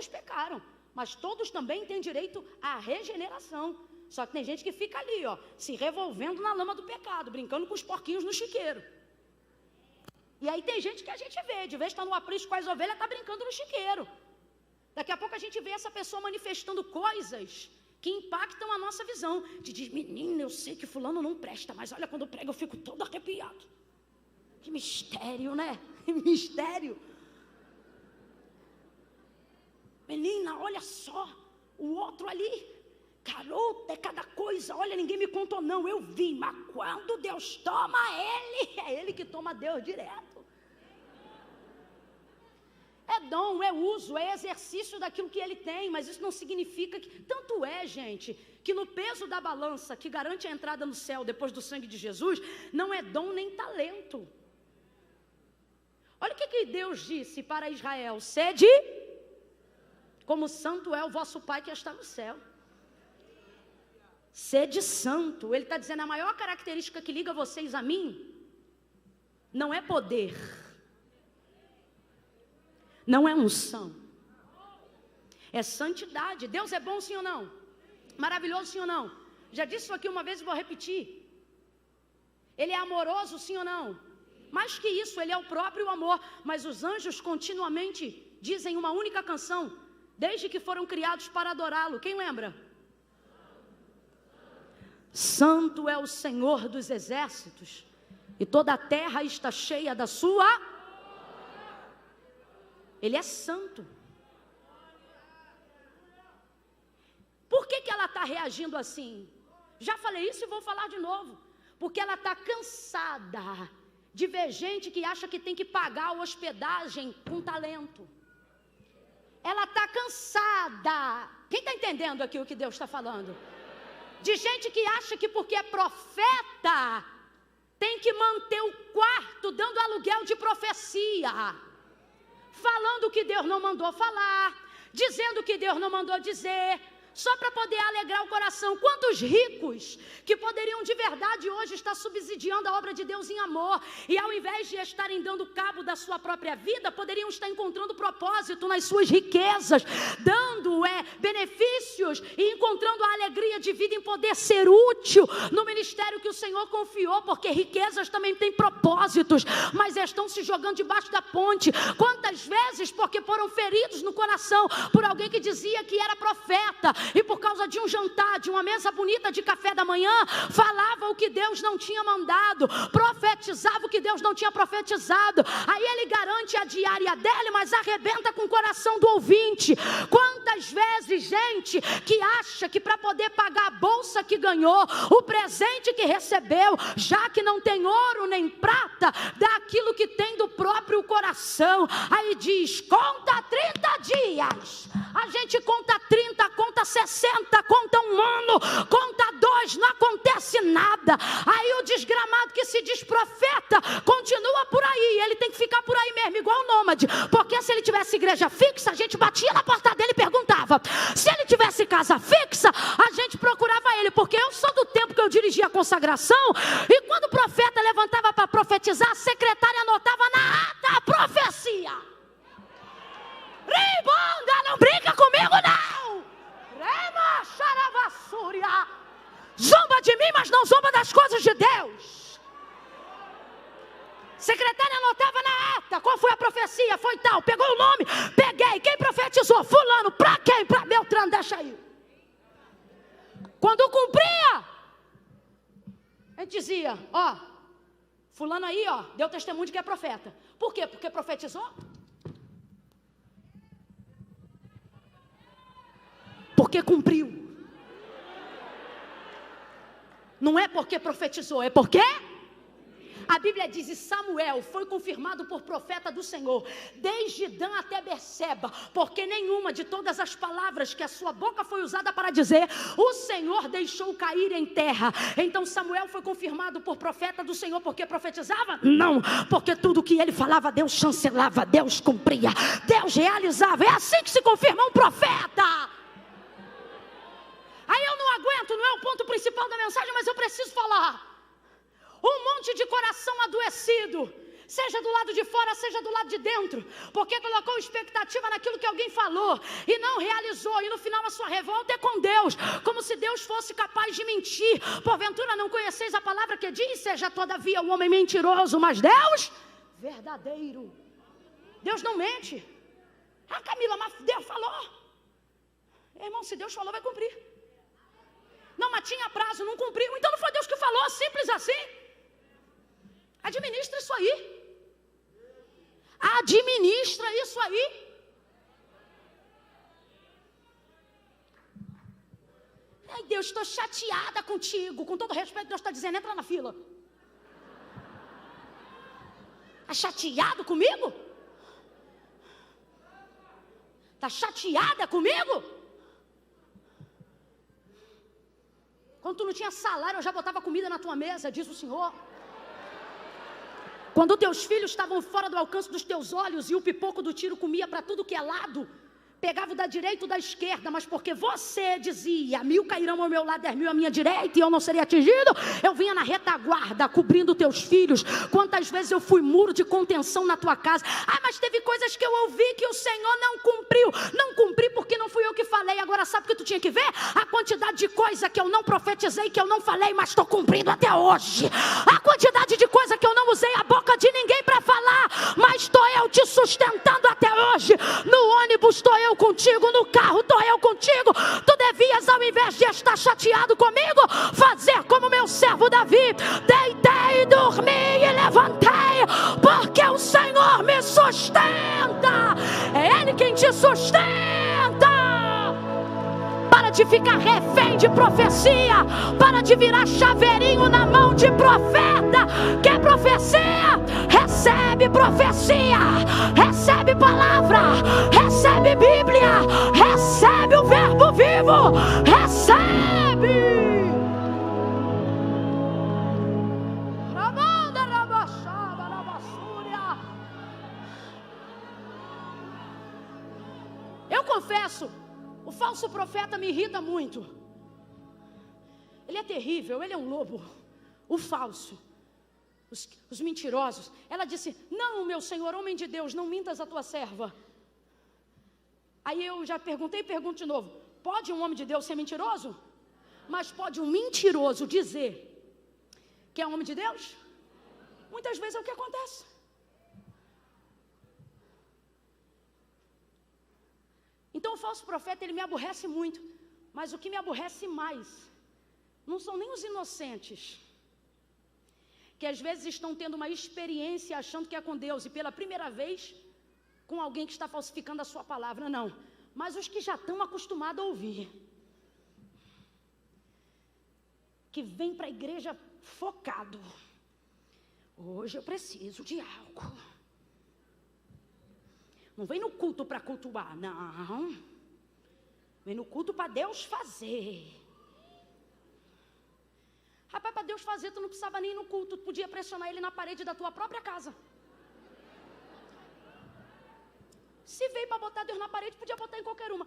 pecaram, mas todos também têm direito à regeneração. Só que tem gente que fica ali, ó, se revolvendo na lama do pecado, brincando com os porquinhos no chiqueiro. E aí tem gente que a gente vê, de vez em quando no aprisco com as ovelhas, está brincando no chiqueiro. Daqui a pouco a gente vê essa pessoa manifestando coisas que impactam a nossa visão. Te diz: menina, eu sei que fulano não presta, mas olha, quando prega eu fico todo arrepiado. Que mistério, né? Que mistério. Menina, olha só, o outro ali, garota, é cada coisa. Olha, ninguém me contou não, eu vi, mas quando Deus toma ele, é ele que toma Deus direto. É dom, é uso, é exercício daquilo que ele tem, mas isso não significa que... Tanto é, gente, que no peso da balança que garante a entrada no céu depois do sangue de Jesus, não é dom nem talento. Olha o que Deus disse para Israel: sede, como santo é o vosso Pai que está no céu. Sede santo. Ele está dizendo: a maior característica que liga vocês a mim não é poder, não é unção, é santidade. Deus é bom, sim ou não? Maravilhoso, sim ou não? Já disse isso aqui uma vez e vou repetir. Ele é amoroso, sim ou não? Mais que isso, ele é o próprio amor. Mas os anjos continuamente dizem uma única canção, desde que foram criados para adorá-lo. Quem lembra? Santo é o Senhor dos exércitos, e toda a terra está cheia da sua. Ele é santo. Por que ela está reagindo assim? Já falei isso e vou falar de novo. Porque ela está cansada de ver gente que acha que tem que pagar a hospedagem com talento. Ela está cansada. Quem está entendendo aqui o que Deus está falando? De gente que acha que porque é profeta tem que manter o quarto dando aluguel de profecia, falando o que Deus não mandou falar, dizendo o que Deus não mandou dizer, só para poder alegrar o coração. Quantos ricos que poderiam de verdade hoje estar subsidiando a obra de Deus em amor, e ao invés de estarem dando cabo da sua própria vida, poderiam estar encontrando propósito nas suas riquezas, dando benefícios e encontrando a alegria de vida em poder ser útil no ministério que o Senhor confiou, porque riquezas também têm propósitos, mas estão se jogando debaixo da ponte. Quantas vezes porque foram feridos no coração por alguém que dizia que era profeta, e por causa de um jantar, de uma mesa bonita de café da manhã, falava o que Deus não tinha mandado, profetizava o que Deus não tinha profetizado. Aí ele garante a diária dele, mas arrebenta com o coração do ouvinte. Quantas vezes gente que acha que para poder pagar a bolsa que ganhou, o presente que recebeu, já que não tem ouro nem prata, dá aquilo que tem do próprio coração. Aí diz, conta 30 dias. A gente conta 30, conta 60, conta um ano, conta 2, não acontece nada. Aí o desgramado que se diz profeta continua por aí. Ele tem que ficar por aí mesmo, igual o nômade, porque se ele tivesse igreja fixa, a gente batia na porta dele e perguntava. Se ele tivesse casa fixa, a gente procurava ele, porque eu sou do tempo que eu dirigia a consagração, e quando o profeta levantava para profetizar, a secretária anotava na ata a profecia. Ribonda, não brinca comigo não. Zomba de mim, mas não zomba das coisas de Deus. Secretária anotava na ata, qual foi a profecia? Foi tal, pegou o nome, peguei, quem profetizou? Fulano, para quem? Para Beltrano, deixa aí. Quando cumpria, a gente dizia, ó, fulano aí, ó, deu testemunho de que é profeta. Por quê? Porque profetizou? Porque cumpriu. Não é porque profetizou, é porque a Bíblia diz, e Samuel foi confirmado por profeta do Senhor, desde Dan até Berseba, porque nenhuma de todas as palavras que a sua boca foi usada para dizer, o Senhor deixou cair em terra. Então Samuel foi confirmado por profeta do Senhor, porque profetizava? Não, porque tudo que ele falava, Deus chancelava, Deus cumpria, Deus realizava. É assim que se confirma um profeta. Aí eu não aguento, não é o ponto principal da mensagem, mas eu preciso falar. Um monte de coração adoecido, seja do lado de fora, seja do lado de dentro, porque colocou expectativa naquilo que alguém falou e não realizou, e no final a sua revolta é com Deus, como se Deus fosse capaz de mentir. Porventura não conheceis a palavra que diz, seja todavia o homem mentiroso, mas Deus verdadeiro. Deus não mente. Ah, Camila, mas Deus falou. Irmão, se Deus falou, vai cumprir. Não, mas tinha prazo, não cumpriu, então não foi Deus que falou, simples assim. Administra isso aí. Administra isso aí. Ai, Deus, estou chateada contigo. Com todo respeito, Deus está dizendo, entra na fila. Está chateado comigo? Está chateada comigo? Quando tu não tinha salário, eu já botava comida na tua mesa, diz o Senhor. Quando teus filhos estavam fora do alcance dos teus olhos e o pipoco do tiro comia para tudo que é lado, pegava o da direita ou da esquerda, mas porque você dizia, 1000 cairão ao meu lado, 10.000 à minha direita, e eu não seria atingido, eu vinha na retaguarda, cobrindo teus filhos. Quantas vezes eu fui muro de contenção na tua casa? Mas teve coisas que eu ouvi que o Senhor não cumpriu. Não cumpri porque não fui eu que falei. Agora sabe o que tu tinha que ver? A quantidade de coisa que eu não profetizei, que eu não falei, mas estou cumprindo até hoje. A quantidade de coisa que eu não usei a boca de ninguém para falar, mas estou eu te sustentando até hoje. No ônibus estou eu contigo, no carro estou eu contigo. Tu devias, ao invés de estar chateado comigo, fazer como meu servo Davi: deitei, dormi e levantei, porque o Senhor me sustenta. É Ele quem te sustenta. Para de ficar refém de profecia, para de virar chaveirinho na mão de profeta. Quer profecia? Recebe profecia, recebe palavra, recebe Bíblia, recebe o verbo vivo, recebe. Eu confesso, o falso profeta me irrita muito. Ele é terrível, ele é um lobo. O falso, os mentirosos. Ela disse: não, meu senhor, homem de Deus, não mintas a tua serva. Aí eu já perguntei e pergunto de novo: pode um homem de Deus ser mentiroso? Mas pode um mentiroso dizer que é homem de Deus? Muitas vezes é o que acontece. Então o falso profeta, ele me aborrece muito. Mas o que me aborrece mais não são nem os inocentes, que às vezes estão tendo uma experiência achando que é com Deus, e pela primeira vez com alguém que está falsificando a sua palavra. Não, mas os que já estão acostumados a ouvir, que vem para a igreja focado: hoje eu preciso de algo. Não vem no culto para cultuar, não. Vem no culto para Deus fazer. Rapaz, para Deus fazer, tu não precisava nem ir no culto. Tu podia pressionar ele na parede da tua própria casa. Se veio para botar Deus na parede, podia botar em qualquer uma.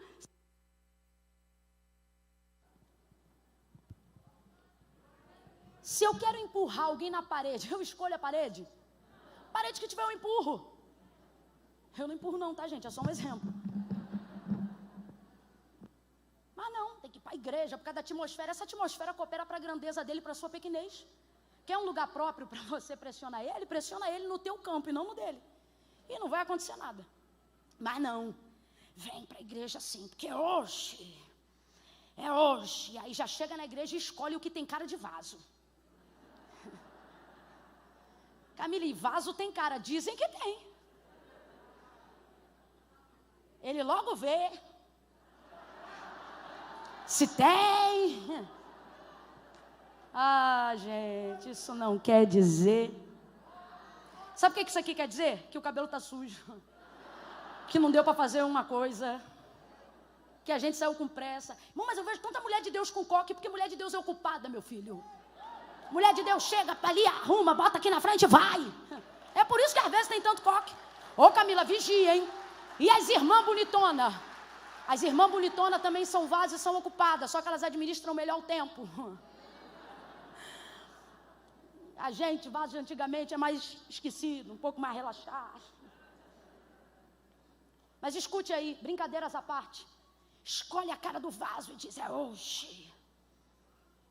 Se eu quero empurrar alguém na parede, eu escolho a parede. Parede que tiver, eu empurro. Eu não empurro não, tá, gente? É só um exemplo. Mas não, tem que ir para a igreja, por causa da atmosfera. Essa atmosfera coopera para a grandeza dele, para a sua pequenez. Quer um lugar próprio para você pressionar ele? Pressiona ele no teu campo e não no dele. E não vai acontecer nada. Mas não, vem para a igreja assim, porque é hoje. Aí já chega na igreja e escolhe o que tem cara de vaso. Camila, e vaso tem cara? Dizem que tem. Ele logo vê se tem. Gente, isso não quer dizer. Sabe o que isso aqui quer dizer? Que o cabelo está sujo, que não deu para fazer uma coisa, que a gente saiu com pressa. Mas eu vejo tanta mulher de Deus com coque, porque mulher de Deus é ocupada, meu filho. Mulher de Deus chega ali, arruma, bota aqui na frente e vai. É por isso que às vezes tem tanto coque. Ô Camila, vigia, hein? E as irmãs bonitonas? As irmãs bonitonas também são vasos e são ocupadas, só que elas administram melhor o tempo. A gente, vaso de antigamente, é mais esquecido, um pouco mais relaxado. Mas escute aí, brincadeiras à parte. Escolhe a cara do vaso e diz: é hoje.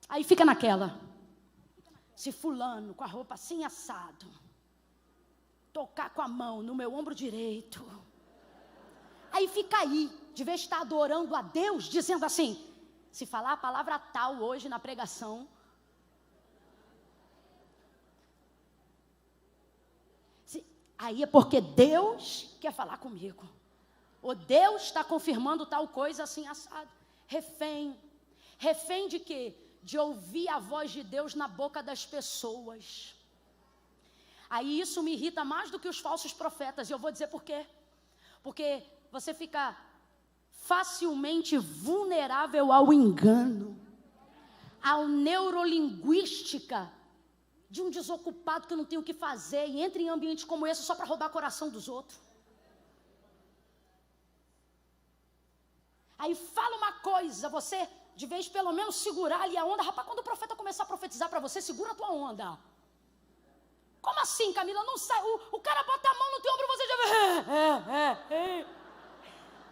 Aí fica naquela. Se fulano, com a roupa assim assado, tocar com a mão no meu ombro direito, aí fica aí, de vez de estar adorando a Deus, dizendo assim: se falar a palavra tal hoje na pregação, aí é porque Deus quer falar comigo, ou Deus está confirmando tal coisa assim assado. Refém de quê? De ouvir a voz de Deus na boca das pessoas. Aí isso me irrita mais do que os falsos profetas, e eu vou dizer por quê. Porque você fica facilmente vulnerável ao engano, à neurolinguística de um desocupado que não tem o que fazer e entra em ambientes como esse só para roubar o coração dos outros. Aí fala uma coisa, você de vez pelo menos segurar ali a onda. Rapaz, quando o profeta começar a profetizar para você, segura a tua onda. Como assim, Camila? Não sai. O cara bota a mão no teu ombro e você já vê.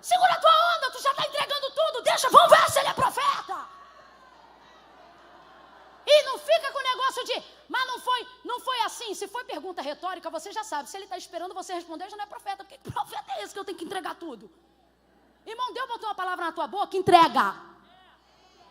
Segura a tua onda, tu já está entregando tudo. Deixa, vamos ver se ele é profeta. E não fica com o negócio de, mas não foi assim. Se foi pergunta retórica, você já sabe. Se ele está esperando você responder, já não é profeta. Porque que profeta é esse que eu tenho que entregar tudo? Irmão, Deus botou uma palavra na tua boca, entrega.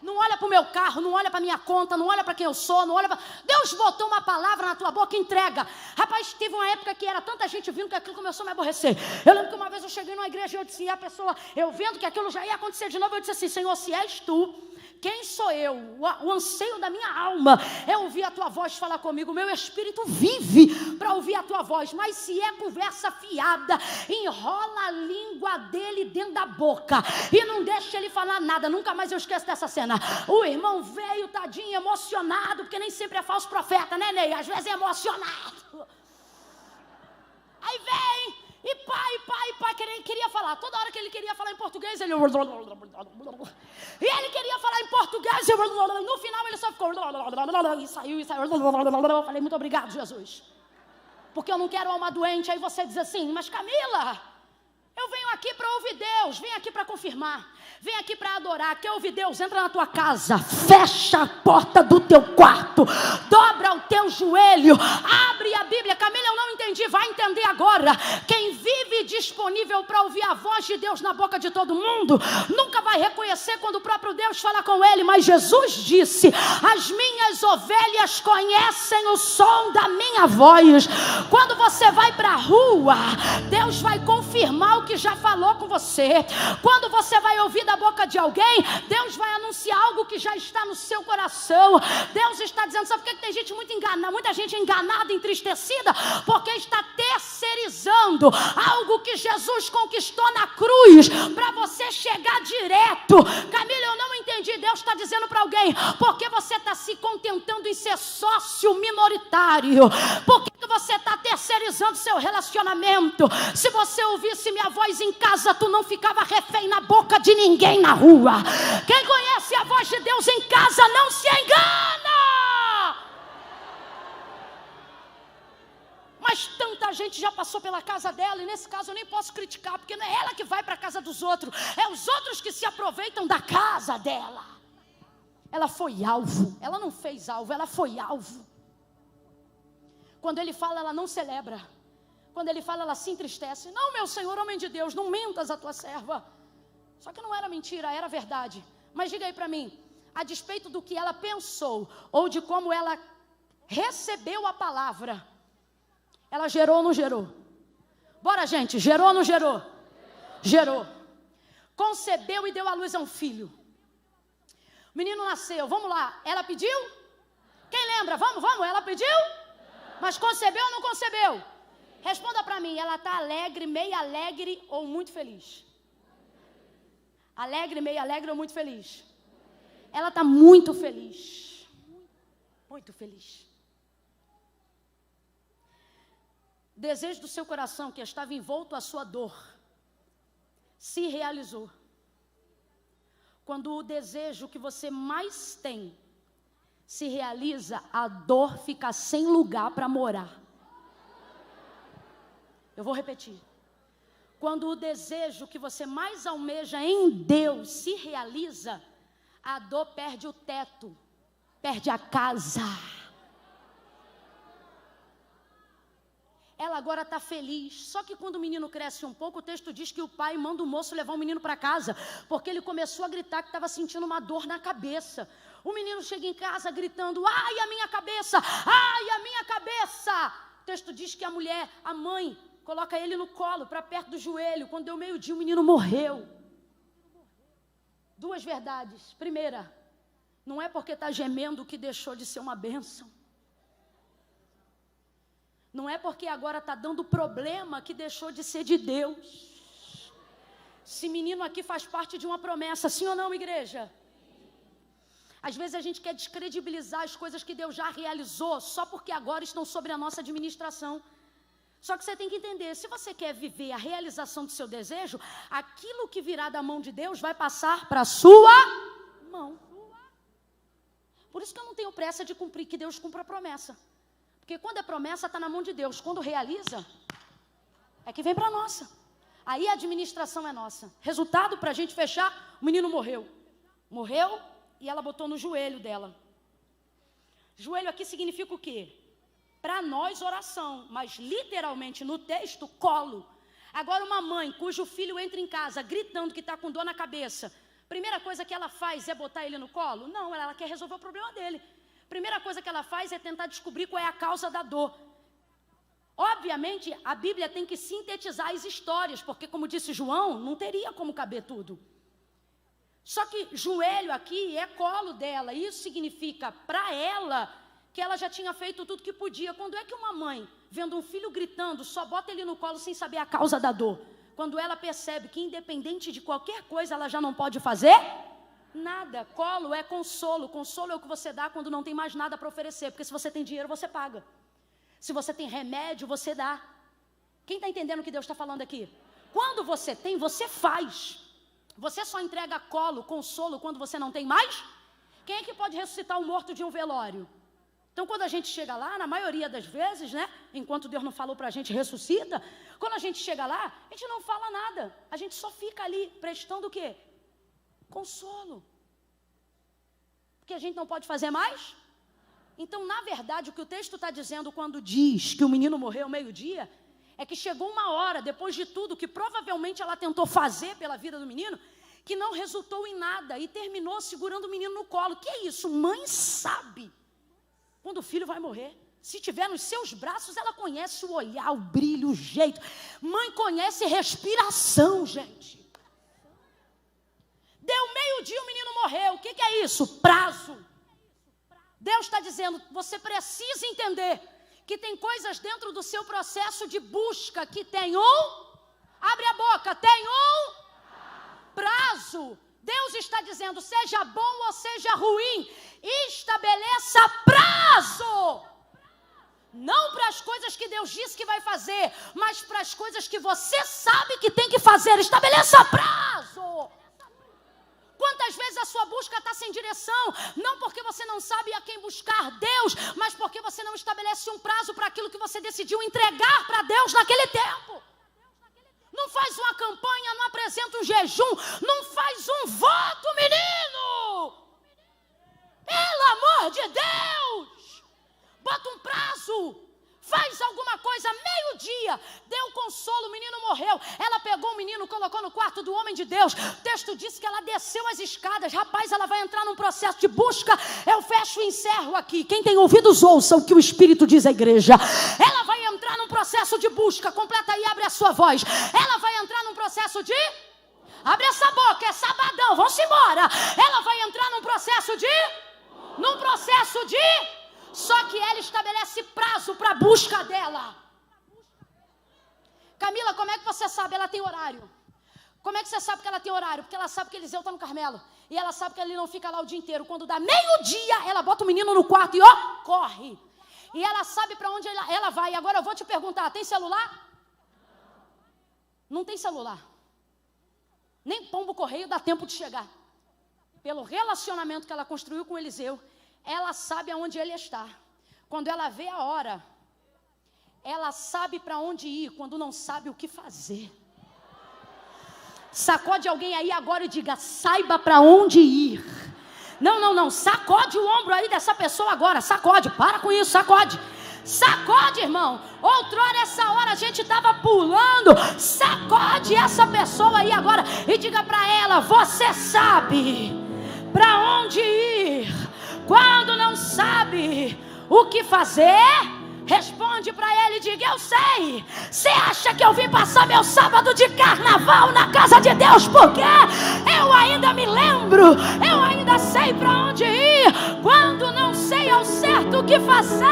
Não olha para o meu carro, não olha para a minha conta, não olha para quem eu sou, não olha para... Deus botou uma palavra na tua boca, entrega. Rapaz, teve uma época que era tanta gente vindo que aquilo começou a me aborrecer. Eu lembro que uma vez eu cheguei numa igreja e eu disse, e a pessoa, eu vendo que aquilo já ia acontecer de novo, eu disse assim, Senhor, se és tu, quem sou eu? O anseio da minha alma é ouvir a tua voz falar comigo. Meu espírito vive para ouvir a tua voz. Mas se é conversa fiada, enrola a língua dele dentro da boca e não deixa ele falar nada. Nunca mais eu esqueço dessa cena. O irmão veio, tadinho, emocionado, porque nem sempre é falso profeta, né, Ney? Às vezes é emocionado. Aí vem... E pai, queria falar. Toda hora que ele queria falar em português, ele... E ele queria falar em português, no final ele só ficou... E saiu. Eu falei, muito obrigado, Jesus. Porque eu não quero alma doente. Aí você diz assim, mas Camila, eu venho aqui para ouvir Deus, venho aqui para confirmar, venho aqui para adorar. Quer ouvir Deus? Entra na tua casa, fecha a porta do teu quarto, dobra o teu joelho, abre a Bíblia. Camila, eu não entendi, vai entender agora. Quem vive disponível para ouvir a voz de Deus na boca de todo mundo, nunca vai reconhecer quando o próprio Deus fala com ele. Mas Jesus disse, as minhas ovelhas conhecem o som da minha voz. Quando você vai para a rua, Deus vai confirmar o que já falou com você. Quando você vai ouvir da boca de alguém, Deus vai anunciar algo que já está no seu coração. Deus está dizendo, sabe por que tem gente muito enganada, muita gente enganada, entristecida? Porque está terceirizando algo que Jesus conquistou na cruz para você chegar direto. Camila, eu não entendi. Deus está dizendo para alguém, porque você está se contentando em ser sócio minoritário? Por que você está terceirizando seu relacionamento? Se você ouvisse minha voz em casa, tu não ficava refém na boca de ninguém na rua. Quem conhece a voz de Deus em casa não se engana. Mas tanta gente já passou pela casa dela, e nesse caso eu nem posso criticar, porque não é ela que vai para a casa dos outros, é os outros que se aproveitam da casa dela. Ela foi alvo, ela não fez alvo, ela foi alvo. Quando ele fala, ela não celebra. Quando ele fala, ela se entristece. Não, meu Senhor, homem de Deus, não mentas a tua serva. Só que não era mentira, era verdade. Mas diga aí para mim, a despeito do que ela pensou, ou de como ela recebeu a palavra, ela gerou ou não gerou? Bora, gente, gerou ou não gerou? Gerou. Concebeu e deu à luz a um filho. O menino nasceu, vamos lá. Ela pediu? Quem lembra? Vamos, ela pediu? Mas concebeu ou não concebeu? Responda para mim, ela está alegre, meio alegre ou muito feliz? Alegre, meio alegre ou muito feliz? Ela está muito feliz. Muito feliz. O desejo do seu coração, que estava envolto à sua dor, se realizou. Quando o desejo que você mais tem se realiza, a dor fica sem lugar para morar. Eu vou repetir. Quando o desejo que você mais almeja em Deus se realiza, a dor perde o teto, perde a casa. Ela agora está feliz. Só que quando o menino cresce um pouco, o texto diz que o pai manda o moço levar o menino para casa, porque ele começou a gritar que estava sentindo uma dor na cabeça. O menino chega em casa gritando, ai, a minha cabeça, ai, a minha cabeça. O texto diz que a mulher, a mãe, coloca ele no colo, para perto do joelho. Quando deu meio-dia, o menino morreu. Duas verdades. Primeira, não é porque está gemendo que deixou de ser uma bênção. Não é porque agora está dando problema que deixou de ser de Deus. Esse menino aqui faz parte de uma promessa, sim ou não, igreja? Às vezes a gente quer descredibilizar as coisas que Deus já realizou, só porque agora estão sobre a nossa administração. Só que você tem que entender, se você quer viver a realização do seu desejo, aquilo que virá da mão de Deus vai passar para a sua mão. Por isso que eu não tenho pressa de cumprir, que Deus cumpra a promessa. Porque quando é promessa, está na mão de Deus. Quando realiza, é que vem para a nossa. Aí a administração é nossa. Resultado, para a gente fechar, o menino morreu. Morreu e ela botou no joelho dela. Joelho aqui significa o quê? Para nós, oração, mas literalmente no texto, colo. Agora uma mãe cujo filho entra em casa gritando que está com dor na cabeça, primeira coisa que ela faz é botar ele no colo? Não, ela quer resolver o problema dele. Primeira coisa que ela faz é tentar descobrir qual é a causa da dor. Obviamente, a Bíblia tem que sintetizar as histórias, porque como disse João, não teria como caber tudo. Só que joelho aqui é colo dela, isso significa para ela que ela já tinha feito tudo que podia. Quando é que uma mãe, vendo um filho gritando, só bota ele no colo sem saber a causa da dor? Quando ela percebe que independente de qualquer coisa, ela já não pode fazer nada. Colo é consolo. Consolo é o que você dá quando não tem mais nada para oferecer. Porque se você tem dinheiro, você paga. Se você tem remédio, você dá. Quem está entendendo o que Deus está falando aqui? Quando você tem, você faz. Você só entrega colo, consolo, quando você não tem mais? Quem é que pode ressuscitar o morto de um velório? Então, quando a gente chega lá, na maioria das vezes, né? Enquanto Deus não falou para a gente, ressuscita. Quando a gente chega lá, a gente não fala nada. A gente só fica ali, prestando o quê? Consolo. Porque a gente não pode fazer mais? Então, na verdade, o que o texto está dizendo quando diz que o menino morreu meio-dia, é que chegou uma hora, depois de tudo, que provavelmente ela tentou fazer pela vida do menino, que não resultou em nada e terminou segurando o menino no colo. Que é isso? Mãe sabe quando o filho vai morrer. Se tiver nos seus braços, ela conhece o olhar, o brilho, o jeito. Mãe conhece respiração, gente. Deu meio-dia, o menino morreu. O que é isso? Prazo. Deus está dizendo, você precisa entender que tem coisas dentro do seu processo de busca que tem abre a boca, tem prazo. Deus está dizendo, seja bom ou seja ruim, estabeleça prazo. Não para as coisas que Deus disse que vai fazer, mas para as coisas que você sabe que tem que fazer. Estabeleça prazo. Quantas vezes a sua busca está sem direção? Não porque você não sabe a quem buscar Deus, mas porque você não estabelece um prazo para aquilo que você decidiu entregar para Deus naquele tempo. Não faz uma campanha, não apresenta um jejum, não faz um voto, menino! Pelo amor de Deus! Bota um prazo! Faz alguma coisa, meio-dia, deu consolo, o menino morreu. Ela pegou o menino, colocou no quarto do homem de Deus. O texto diz que ela desceu as escadas. Rapaz, ela vai entrar num processo de busca. Eu fecho e encerro aqui. Quem tem ouvidos, ouça o que o Espírito diz à igreja. Ela vai entrar num processo de busca. Completa aí, abre a sua voz. Ela vai entrar num processo de... Abre essa boca, é sabadão, vamos embora. Ela vai entrar num processo de... Só que ela estabelece prazo para a busca dela. Camila, como é que você sabe? Ela tem horário. Como é que você sabe que ela tem horário? Porque ela sabe que Eliseu está no Carmelo. E ela sabe que ele não fica lá o dia inteiro. Quando dá meio-dia, ela bota o menino no quarto e corre. E ela sabe para onde ela vai. E agora eu vou te perguntar, tem celular? Não tem celular. Nem pombo correio dá tempo de chegar. Pelo relacionamento que ela construiu com Eliseu, ela sabe aonde ele está. Quando ela vê a hora, ela sabe para onde ir, quando não sabe o que fazer. Sacode alguém aí agora e diga, saiba para onde ir. Não, sacode o ombro aí dessa pessoa agora, sacode, para com isso, sacode. Sacode, irmão. Outrora, essa hora a gente estava pulando. Sacode essa pessoa aí agora e diga para ela, você sabe para onde ir. Quando não sabe o que fazer, responde para ele e diga, eu sei. Você acha que eu vim passar meu sábado de carnaval na casa de Deus? Porque eu ainda me lembro, eu ainda sei para onde ir. Quando não sei ao certo o que fazer,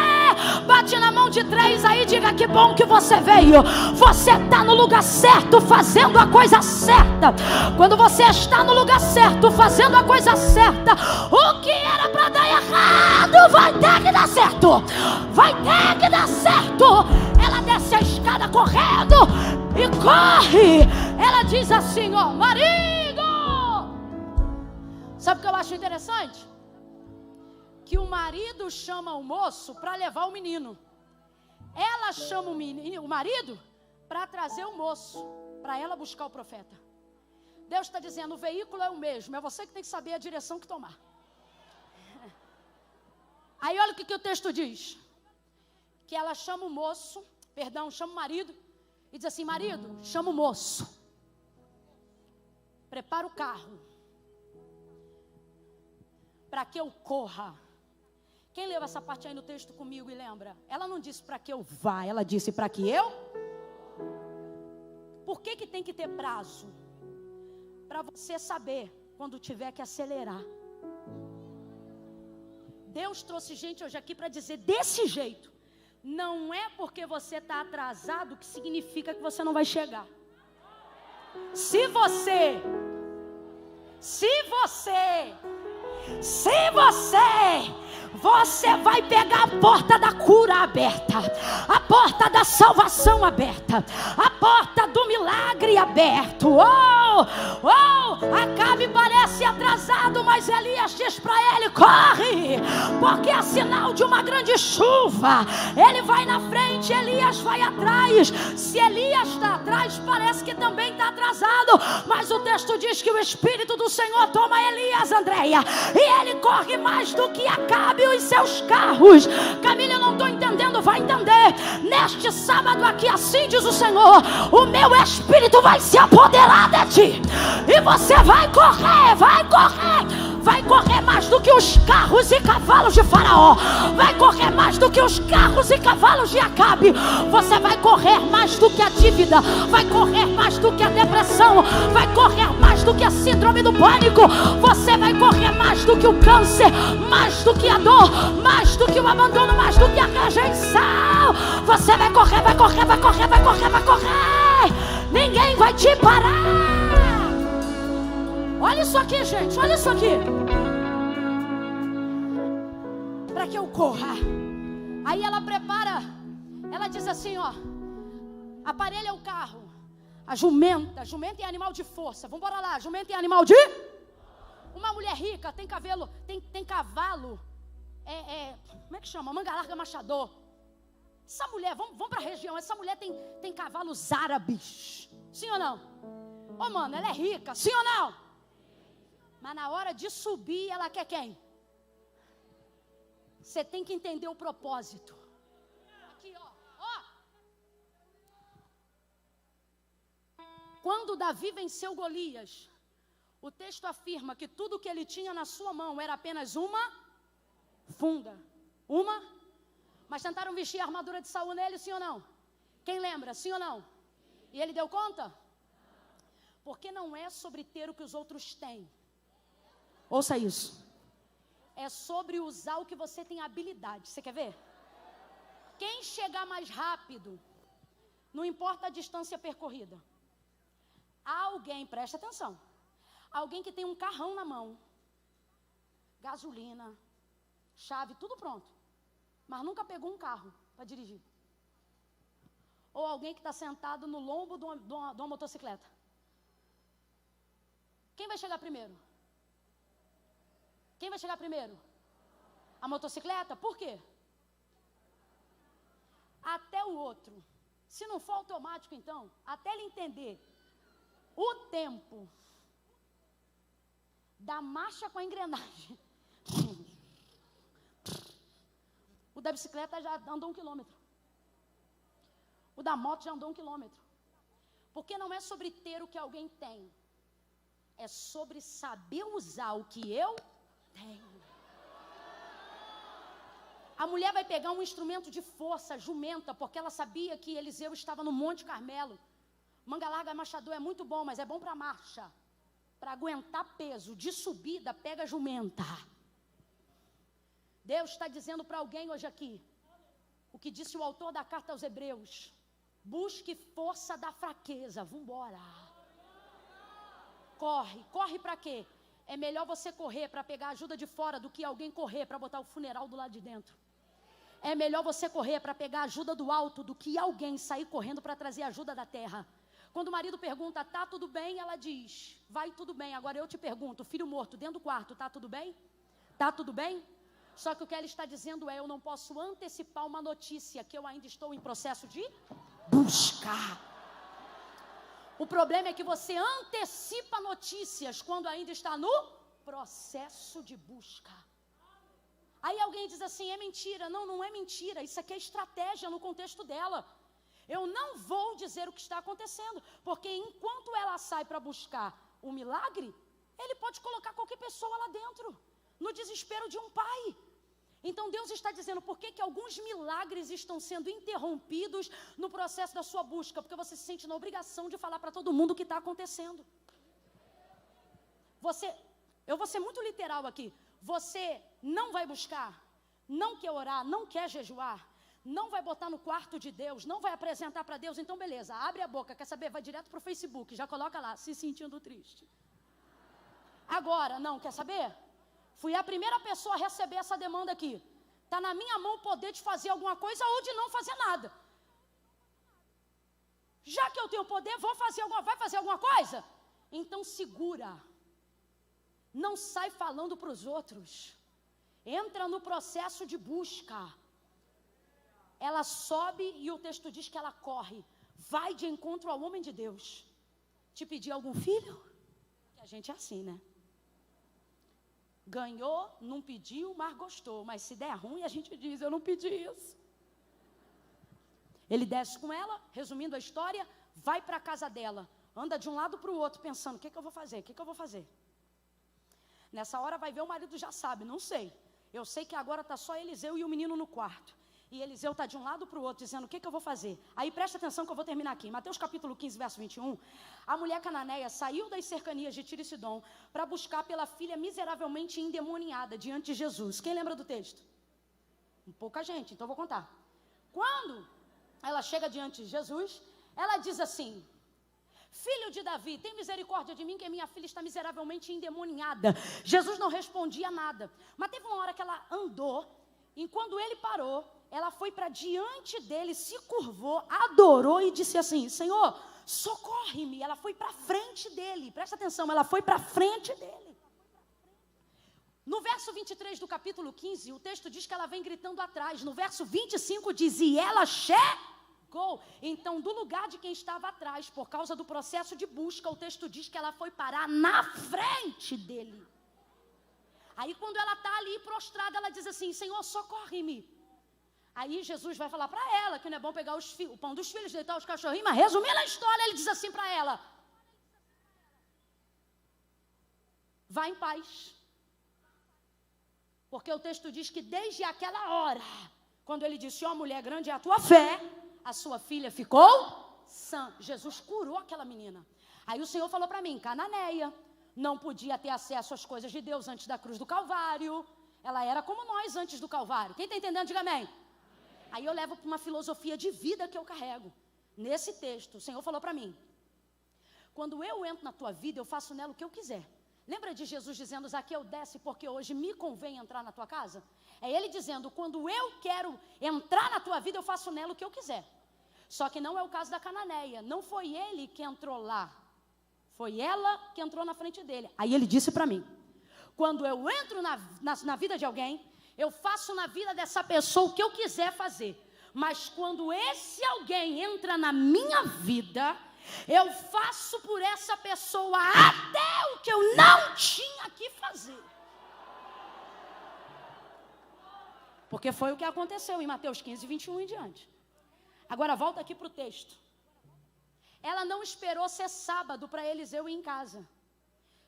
bate na mão de 3 aí e diga, que bom que você veio. Você está no lugar certo, fazendo a coisa certa. Quando você está no lugar certo, fazendo a coisa certa, o que era para dar errado vai ter que dar certo. Vai ter que dar certo. Ela desce desce a escada correndo e corre. Ela diz assim, ó, marido. Sabe o que eu acho interessante? Que o marido chama o moço para levar o menino. Ela chama o marido para trazer o moço, para ela buscar o profeta. Deus está dizendo, o veículo é o mesmo, é você que tem que saber a direção que tomar. Aí olha o que o texto diz. Que ela chama o moço, chama o marido, e diz assim, marido, chama o moço. Prepara o carro, para que eu corra. Quem leu essa parte aí no texto comigo e lembra? Ela não disse para que eu vá, ela disse para que eu. Por que tem que ter prazo? Para você saber quando tiver que acelerar. Deus trouxe gente hoje aqui para dizer desse jeito. Não é porque você está atrasado que significa que você não vai chegar. Se você vai pegar a porta da cura aberta, a porta da salvação aberta, a porta do milagre aberto. Acabe parece atrasado, mas Elias diz para ele, corre, porque é sinal de uma grande chuva. Ele vai na frente, Elias vai atrás. Se Elias está atrás, parece que também está atrasado, mas o texto diz que o Espírito do Senhor toma Elias, Andréia, e ele corre mais do que Acabe e os seus carros. Camila, eu não estou entendendo, vai entender. Neste sábado aqui, assim diz o Senhor, o meu Espírito vai se apoderar de ti, e você vai correr mais do que os carros e cavalos de Faraó, vai correr mais do que os carros e cavalos de Acabe. Você vai correr mais do que a dívida, vai correr mais do que a depressão, vai correr mais do que a síndrome do pânico, você vai correr mais do que o câncer, mais do que a dor, mais do que o abandono, mais do que a rejeição. Você vai correr, ninguém vai te parar. Olha isso aqui, gente, olha isso aqui. Para que eu corra. Aí ela prepara, ela diz assim, ó, aparelha o carro. A jumenta é animal de força. Vamos embora lá, jumenta é animal de... Uma mulher rica tem cavalo, como é que chama? Manga larga machador. Essa mulher, vamos para a região, essa mulher tem cavalos árabes. Sim ou não? Mano, ela é rica, sim ou não? Mas na hora de subir, ela quer quem? Você tem que entender o propósito. Aqui, ó. Quando Davi venceu Golias, o texto afirma que tudo que ele tinha na sua mão era apenas uma funda. Mas tentaram vestir a armadura de Saul nele, sim ou não? Quem lembra, sim ou não? E ele deu conta? Porque não é sobre ter o que os outros têm. Ouça isso. É sobre usar o que você tem habilidade. Você quer ver? Quem chegar mais rápido, não importa a distância percorrida. Alguém, presta atenção. Alguém que tem um carrão na mão, gasolina, chave, tudo pronto, mas nunca pegou um carro para dirigir. Ou alguém que está sentado no lombo de uma motocicleta. Quem vai chegar primeiro? Quem vai chegar primeiro? A motocicleta? Por quê? Até o outro. Se não for automático, então, até ele entender o tempo da marcha com a engrenagem. O da bicicleta já andou 1 quilômetro. O da moto já andou 1 quilômetro. Porque não é sobre ter o que alguém tem. É sobre saber usar o que eu tenho. A mulher vai pegar um instrumento de força, jumenta, porque ela sabia que Eliseu estava no Monte Carmelo. Manga larga machador é muito bom, mas é bom para marcha. Para aguentar peso, de subida, pega jumenta. Deus está dizendo para alguém hoje aqui, o que disse o autor da carta aos Hebreus: busque força da fraqueza, vambora. Corre para quê? É melhor você correr para pegar ajuda de fora do que alguém correr para botar o funeral do lado de dentro. É melhor você correr para pegar ajuda do alto do que alguém sair correndo para trazer ajuda da terra. Quando o marido pergunta, tá tudo bem? Ela diz, vai tudo bem. Agora eu te pergunto, filho morto dentro do quarto, tá tudo bem? Tá tudo bem? Só que o que ela está dizendo é, eu não posso antecipar uma notícia que eu ainda estou em processo de buscar. O problema é que você antecipa notícias quando ainda está no processo de busca. Aí alguém diz assim, é mentira. Não, não é mentira. Isso aqui é estratégia no contexto dela. Eu não vou dizer o que está acontecendo, porque enquanto ela sai para buscar o milagre, ele pode colocar qualquer pessoa lá dentro, no desespero de um pai. Então Deus está dizendo, por que alguns milagres estão sendo interrompidos no processo da sua busca? Porque você se sente na obrigação de falar para todo mundo o que está acontecendo. Eu vou ser muito literal aqui, você não vai buscar, não quer orar, não quer jejuar, não vai botar no quarto de Deus, não vai apresentar para Deus, então beleza, abre a boca, quer saber? Vai direto para o Facebook, já coloca lá, se sentindo triste. Agora, não, quer saber? Fui a primeira pessoa a receber essa demanda aqui. Está na minha mão o poder de fazer alguma coisa ou de não fazer nada. Já que eu tenho poder, vai fazer alguma coisa? Então segura. Não sai falando para os outros. Entra no processo de busca. Ela sobe e o texto diz que ela corre. Vai de encontro ao homem de Deus. Te pedir algum filho? Que a gente é assim, né? Ganhou, não pediu, mas gostou. Mas se der ruim, a gente diz, eu não pedi isso. Ele desce com ela, resumindo a história, vai para a casa dela. Anda de um lado para o outro, pensando, o que eu vou fazer? O que eu vou fazer? Nessa hora vai ver, o marido já sabe, não sei. Eu sei que agora está só Eliseu e o menino no quarto. E Eliseu está de um lado para o outro, dizendo, o que eu vou fazer? Aí presta atenção que eu vou terminar aqui. Mateus capítulo 15, verso 21. A mulher cananeia saiu das cercanias de Tiro e Sidom para buscar pela filha miseravelmente endemoniada diante de Jesus. Quem lembra do texto? Pouca gente, então eu vou contar. Quando ela chega diante de Jesus, ela diz assim, filho de Davi, tem misericórdia de mim que minha filha está miseravelmente endemoniada. Jesus não respondia nada. Mas teve uma hora que ela andou, e quando ele parou, ela foi para diante dele, se curvou, adorou e disse assim, Senhor, socorre-me. Ela foi para frente dele, presta atenção, ela foi para frente dele. No verso 23 do capítulo 15, o texto diz que ela vem gritando atrás. No verso 25 diz, e ela chegou. Então, do lugar de quem estava atrás, por causa do processo de busca, o texto diz que ela foi parar na frente dele. Aí quando ela está ali prostrada, ela diz assim, Senhor, socorre-me. Aí Jesus vai falar para ela que não é bom pegar o pão dos filhos, deitar os cachorrinhos, mas resumindo a história, ele diz assim para ela, vá em paz. Porque o texto diz que desde aquela hora, quando ele disse, ó mulher, grande é a tua fé, a sua filha ficou sã. Jesus curou aquela menina. Aí o Senhor falou para mim, Cananeia não podia ter acesso às coisas de Deus antes da cruz do Calvário. Ela era como nós antes do Calvário. Quem está entendendo, diga amém. Aí eu levo para uma filosofia de vida que eu carrego. Nesse texto, o Senhor falou para mim, quando eu entro na tua vida, eu faço nela o que eu quiser. Lembra de Jesus dizendo, Zaqueu, desce porque hoje me convém entrar na tua casa? É ele dizendo, quando eu quero entrar na tua vida, eu faço nela o que eu quiser. Só que não é o caso da Cananeia. Não foi ele que entrou lá. Foi ela que entrou na frente dele. Aí ele disse para mim, quando eu entro na vida de alguém, eu faço na vida dessa pessoa o que eu quiser fazer. Mas quando esse alguém entra na minha vida, eu faço por essa pessoa até o que eu não tinha que fazer. Porque foi o que aconteceu em Mateus 15, 21 em diante. Agora volta aqui para o texto. Ela não esperou ser sábado para Eliseu ir em casa.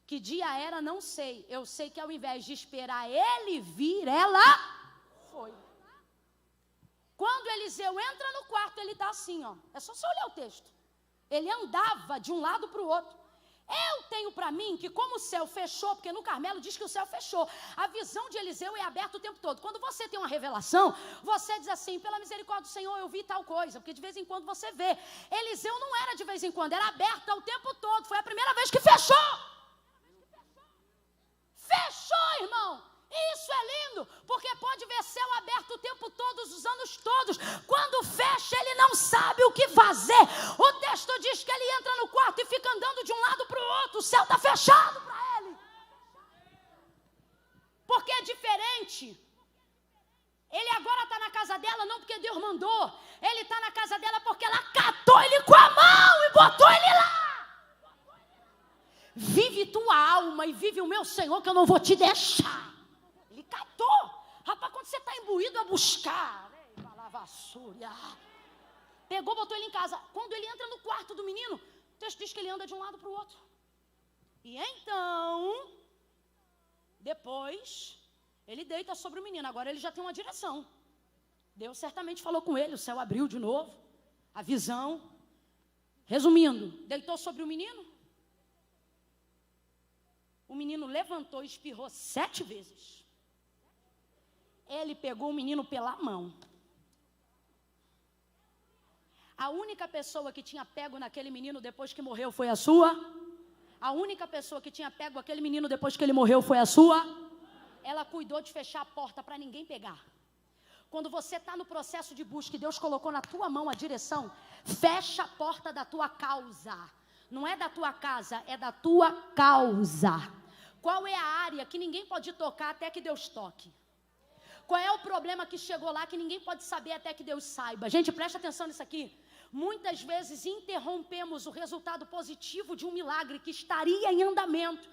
Que dia era, não sei. Eu sei que ao invés de esperar ele vir, ela foi. Quando Eliseu entra no quarto, ele está assim, ó. É só você olhar o texto. Ele andava de um lado para o outro. Eu tenho para mim que como o céu fechou, porque no Carmelo diz que o céu fechou, a visão de Eliseu é aberta o tempo todo. Quando você tem uma revelação, você diz assim, pela misericórdia do Senhor, eu vi tal coisa, porque de vez em quando você vê. Eliseu não era de vez em quando, era aberta o tempo todo, foi a primeira vez que fechou. Fechou, irmão. Isso é lindo, porque pode ver céu aberto o tempo todo, os todos. Quando fecha, ele não sabe o que fazer. O texto diz que ele entra no quarto e fica andando de um lado para o outro. O céu está fechado para ele. Porque é diferente. Ele agora está na casa dela, não porque Deus mandou. Ele está na casa dela porque ela catou ele com a mão e botou ele lá. Vive tua alma e vive o meu Senhor, que eu não vou te deixar. Ele catou. Rapaz, quando você está imbuído a buscar, pegou, botou ele em casa. Quando ele entra no quarto do menino, o texto diz que ele anda de um lado para o outro. E então, depois, ele deita sobre o menino. Agora ele já tem uma direção. Deus certamente falou com ele, o céu abriu de novo, a visão. Resumindo, deitou sobre o menino. O menino levantou e espirrou 7 vezes. Ele pegou o menino pela mão. A única pessoa que tinha pego naquele menino depois que morreu foi a sua. A única pessoa que tinha pego aquele menino depois que ele morreu foi a sua. Ela cuidou de fechar a porta para ninguém pegar. Quando você está no processo de busca e Deus colocou na tua mão a direção, fecha a porta da tua causa. Não é da tua casa, é da tua causa. Qual é a área que ninguém pode tocar até que Deus toque? Qual é o problema que chegou lá que ninguém pode saber até que Deus saiba? Gente, presta atenção nisso aqui. Muitas vezes interrompemos o resultado positivo de um milagre que estaria em andamento.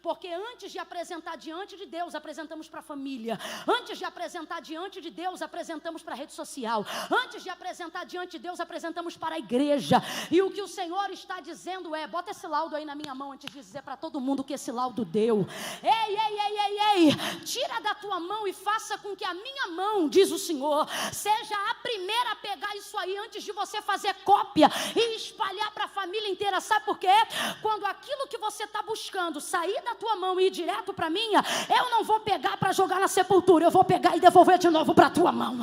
Porque antes de apresentar diante de Deus, apresentamos para a família. Antes de apresentar diante de Deus, apresentamos para a rede social. Antes de apresentar diante de Deus, apresentamos para a igreja. E o que o Senhor está dizendo é, bota esse laudo aí na minha mão antes de dizer para todo mundo que esse laudo deu. Ei, tira da tua mão e faça com que a minha mão, diz o Senhor, seja a primeira a pegar isso aí antes de você fazer cópia e espalhar para a família inteira. Sabe por quê? Quando aquilo que você está buscando sair da tua mão e ir direto para minha, eu não vou pegar para jogar na sepultura, eu vou pegar e devolver de novo para tua mão,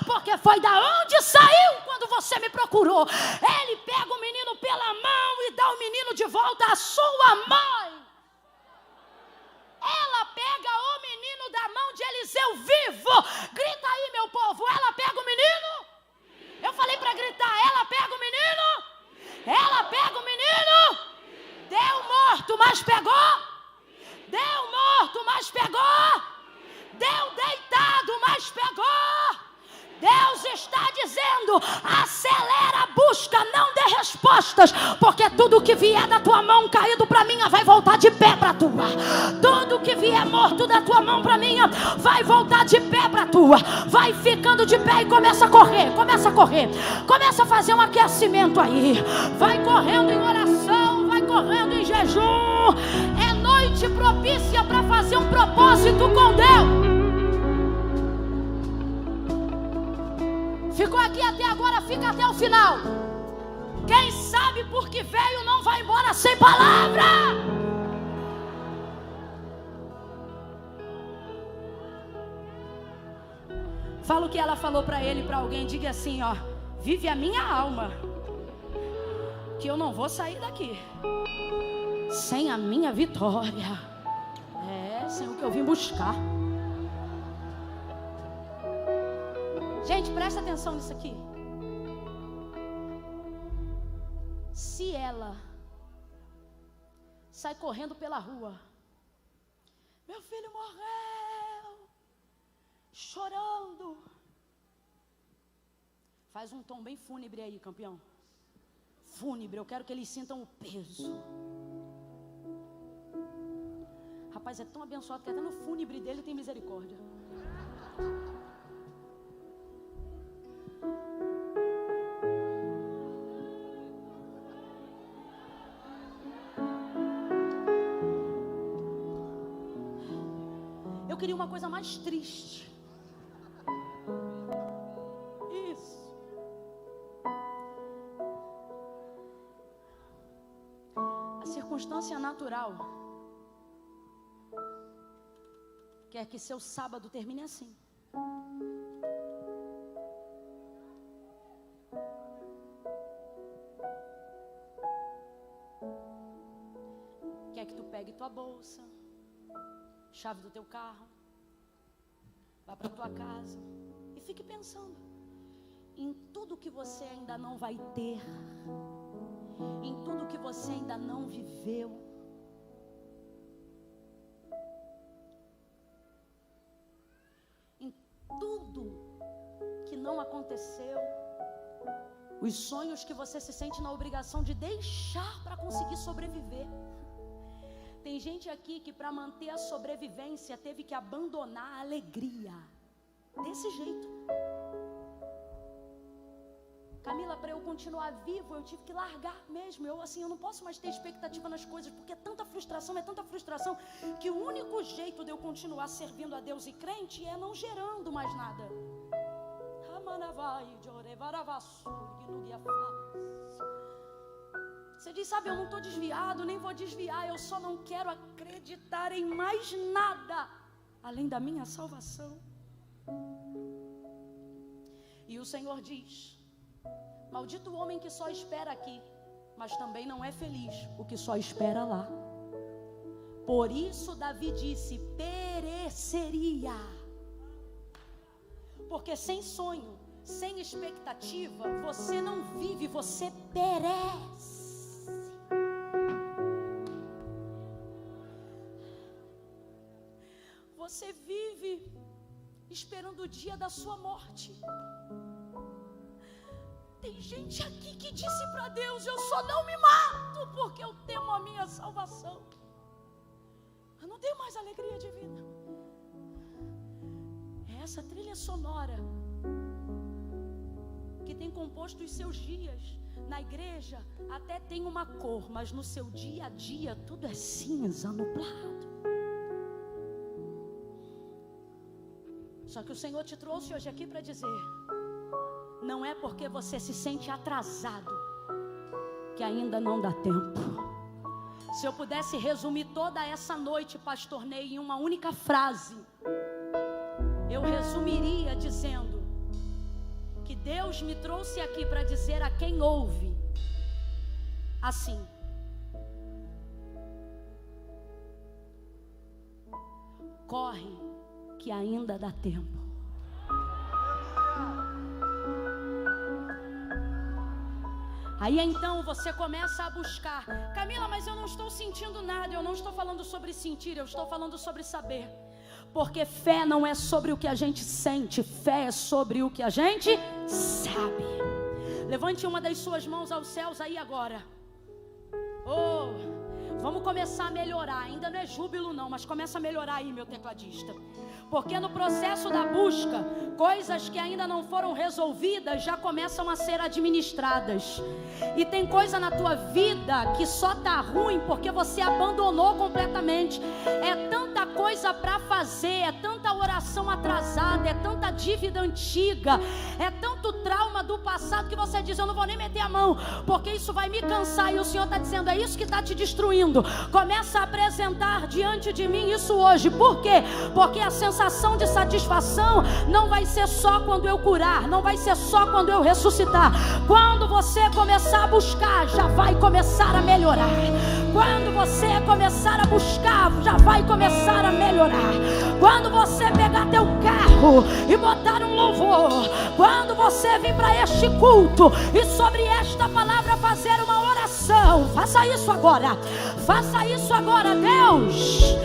porque foi da onde saiu quando você me procurou. Ele pega o menino pela mão e dá o menino de volta à sua mãe. Ela pega o menino da mão de Eliseu vivo. Grita aí, meu povo, ela pega o menino. Eu falei para gritar, ela pega o menino. Ela pega o menino. Deu morto, mas pegou. Deu morto, mas pegou. Deu deitado, mas pegou. Deus está dizendo, acelera a busca, não dê respostas, porque tudo que vier da tua mão caído para minha vai voltar de pé para tua. Tudo que vier morto da tua mão para minha vai voltar de pé para tua. Vai ficando de pé e começa a correr, começa a fazer um aquecimento aí. Vai correndo em oração, vai correndo em jejum. É noite propícia para fazer um propósito com Deus. Ficou aqui até agora, fica até o final. Quem sabe por que veio não vai embora sem palavra. Fala o que ela falou para ele, para alguém. Diga assim, ó: vive a minha alma, que eu não vou sair daqui sem a minha vitória. Sem o que eu vim buscar. Gente, presta atenção nisso aqui. Se ela sai correndo pela rua, meu filho morreu, chorando, faz um tom bem fúnebre aí, campeão. Fúnebre, eu quero que eles sintam o peso. Rapaz, é tão abençoado que até no fúnebre dele tem misericórdia. Eu queria uma coisa mais triste. Isso. A circunstância natural quer que seu sábado termine assim. Quer que tu pegue tua bolsa, chave do teu carro, vá para tua casa e fique pensando: em tudo que você ainda não vai ter, em tudo que você ainda não viveu, em tudo que não aconteceu, os sonhos que você se sente na obrigação de deixar para conseguir sobreviver. Tem gente aqui que para manter a sobrevivência teve que abandonar a alegria. Desse jeito. Camila, para eu continuar vivo, eu tive que largar mesmo. Eu não posso mais ter expectativa nas coisas, porque é tanta frustração, que o único jeito de eu continuar servindo a Deus e crente é não gerando mais nada. Você diz, sabe, eu não estou desviado, nem vou desviar, eu só não quero acreditar em mais nada além da minha salvação. E o Senhor diz, maldito o homem que só espera aqui, mas também não é feliz o que só espera lá. Por isso Davi disse, pereceria. Porque sem sonho, sem expectativa, você não vive, você perece. Você vive esperando o dia da sua morte. Tem gente aqui que disse para Deus, eu só não me mato porque eu temo a minha salvação. Eu não tenho mais alegria divina. É essa trilha sonora que tem composto os seus dias. Na igreja até tem uma cor, mas no seu dia a dia tudo é cinza, nublado. Só que o Senhor te trouxe hoje aqui para dizer, não é porque você se sente atrasado que ainda não dá tempo. Se eu pudesse resumir toda essa noite, pastor Ney, em uma única frase, eu resumiria dizendo que Deus me trouxe aqui para dizer a quem ouve assim: corre que ainda dá tempo. Aí então você começa a buscar. Camila, mas eu não estou sentindo nada. Eu não estou falando sobre sentir, eu estou falando sobre saber. Porque fé não é sobre o que a gente sente, fé é sobre o que a gente sabe. Levante uma das suas mãos aos céus aí agora. Vamos começar a melhorar. Ainda não é júbilo não, mas começa a melhorar aí, meu tecladista. Porque no processo da busca, coisas que ainda não foram resolvidas já começam a ser administradas. E tem coisa na tua vida que só tá ruim porque você abandonou completamente. É tanta coisa para fazer, é tanta oração atrasada, é tanta dívida antiga, é tanto trauma do passado que você diz, eu não vou nem meter a mão, porque isso vai me cansar. E o Senhor está dizendo, é isso que está te destruindo. Começa a apresentar diante de mim isso hoje. Por quê? Porque a sensação de satisfação não vai ser só quando eu curar, não vai ser só quando eu ressuscitar. Quando você começar a buscar, já vai começar a melhorar. Quando você começar a buscar, já vai começar a melhorar. Quando você pegar teu carro e botar um louvor, quando você vir para este culto e sobre esta palavra fazer uma oração, faça isso agora. Faça isso agora. Deus,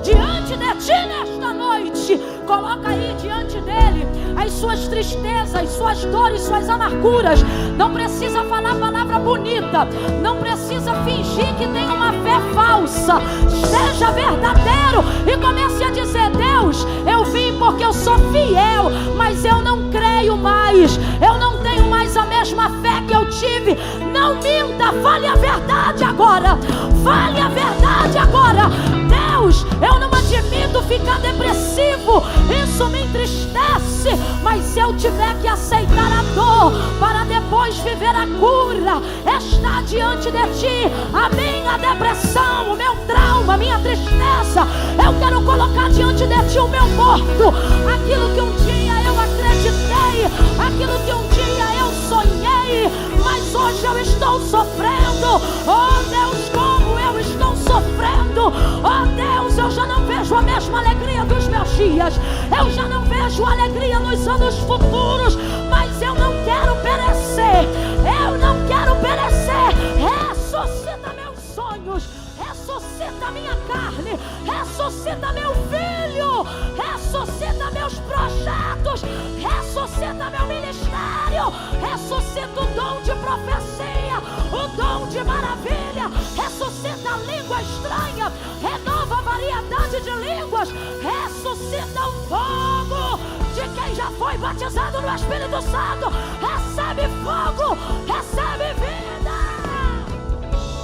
diante de ti nesta noite, coloca aí diante dele as suas tristezas, suas dores, suas amarguras. Não precisa falar palavra bonita, não precisa fingir que tem uma fé falsa. Seja verdadeiro e comece a dizer, Deus, eu vim porque eu sou fiel, mas eu não creio mais, eu não tenho mais a mesma fé que eu tive. Não minta, fale a verdade agora. Fale a verdade agora. Deus, eu não admito ficar depressivo, isso me entristece, mas se eu tiver que aceitar a dor para depois viver a cura, está diante de ti a minha depressão, o meu trauma, a minha tristeza. Eu quero colocar diante de ti o meu morto, aquilo que um dia eu acreditei, aquilo que um dia eu sonhei, mas hoje eu estou sofrendo. Oh Deus, como eu estou sofrendo. Oh Deus, eu já não vejo a mesma alegria dos meus dias. Eu já não vejo alegria nos anos futuros. Mas eu não quero perecer. Eu não quero perecer. Ressuscita meus sonhos. Ressuscita minha carne. Ressuscita meu filho. Ressuscita meus projetos. Ressuscita meu ministério. Ressuscita o dom de profecia, o dom de maravilha. Ressuscita a língua estranha. Renova a variedade de línguas. Ressuscita o fogo de quem já foi batizado no Espírito Santo. Recebe fogo, recebe vida.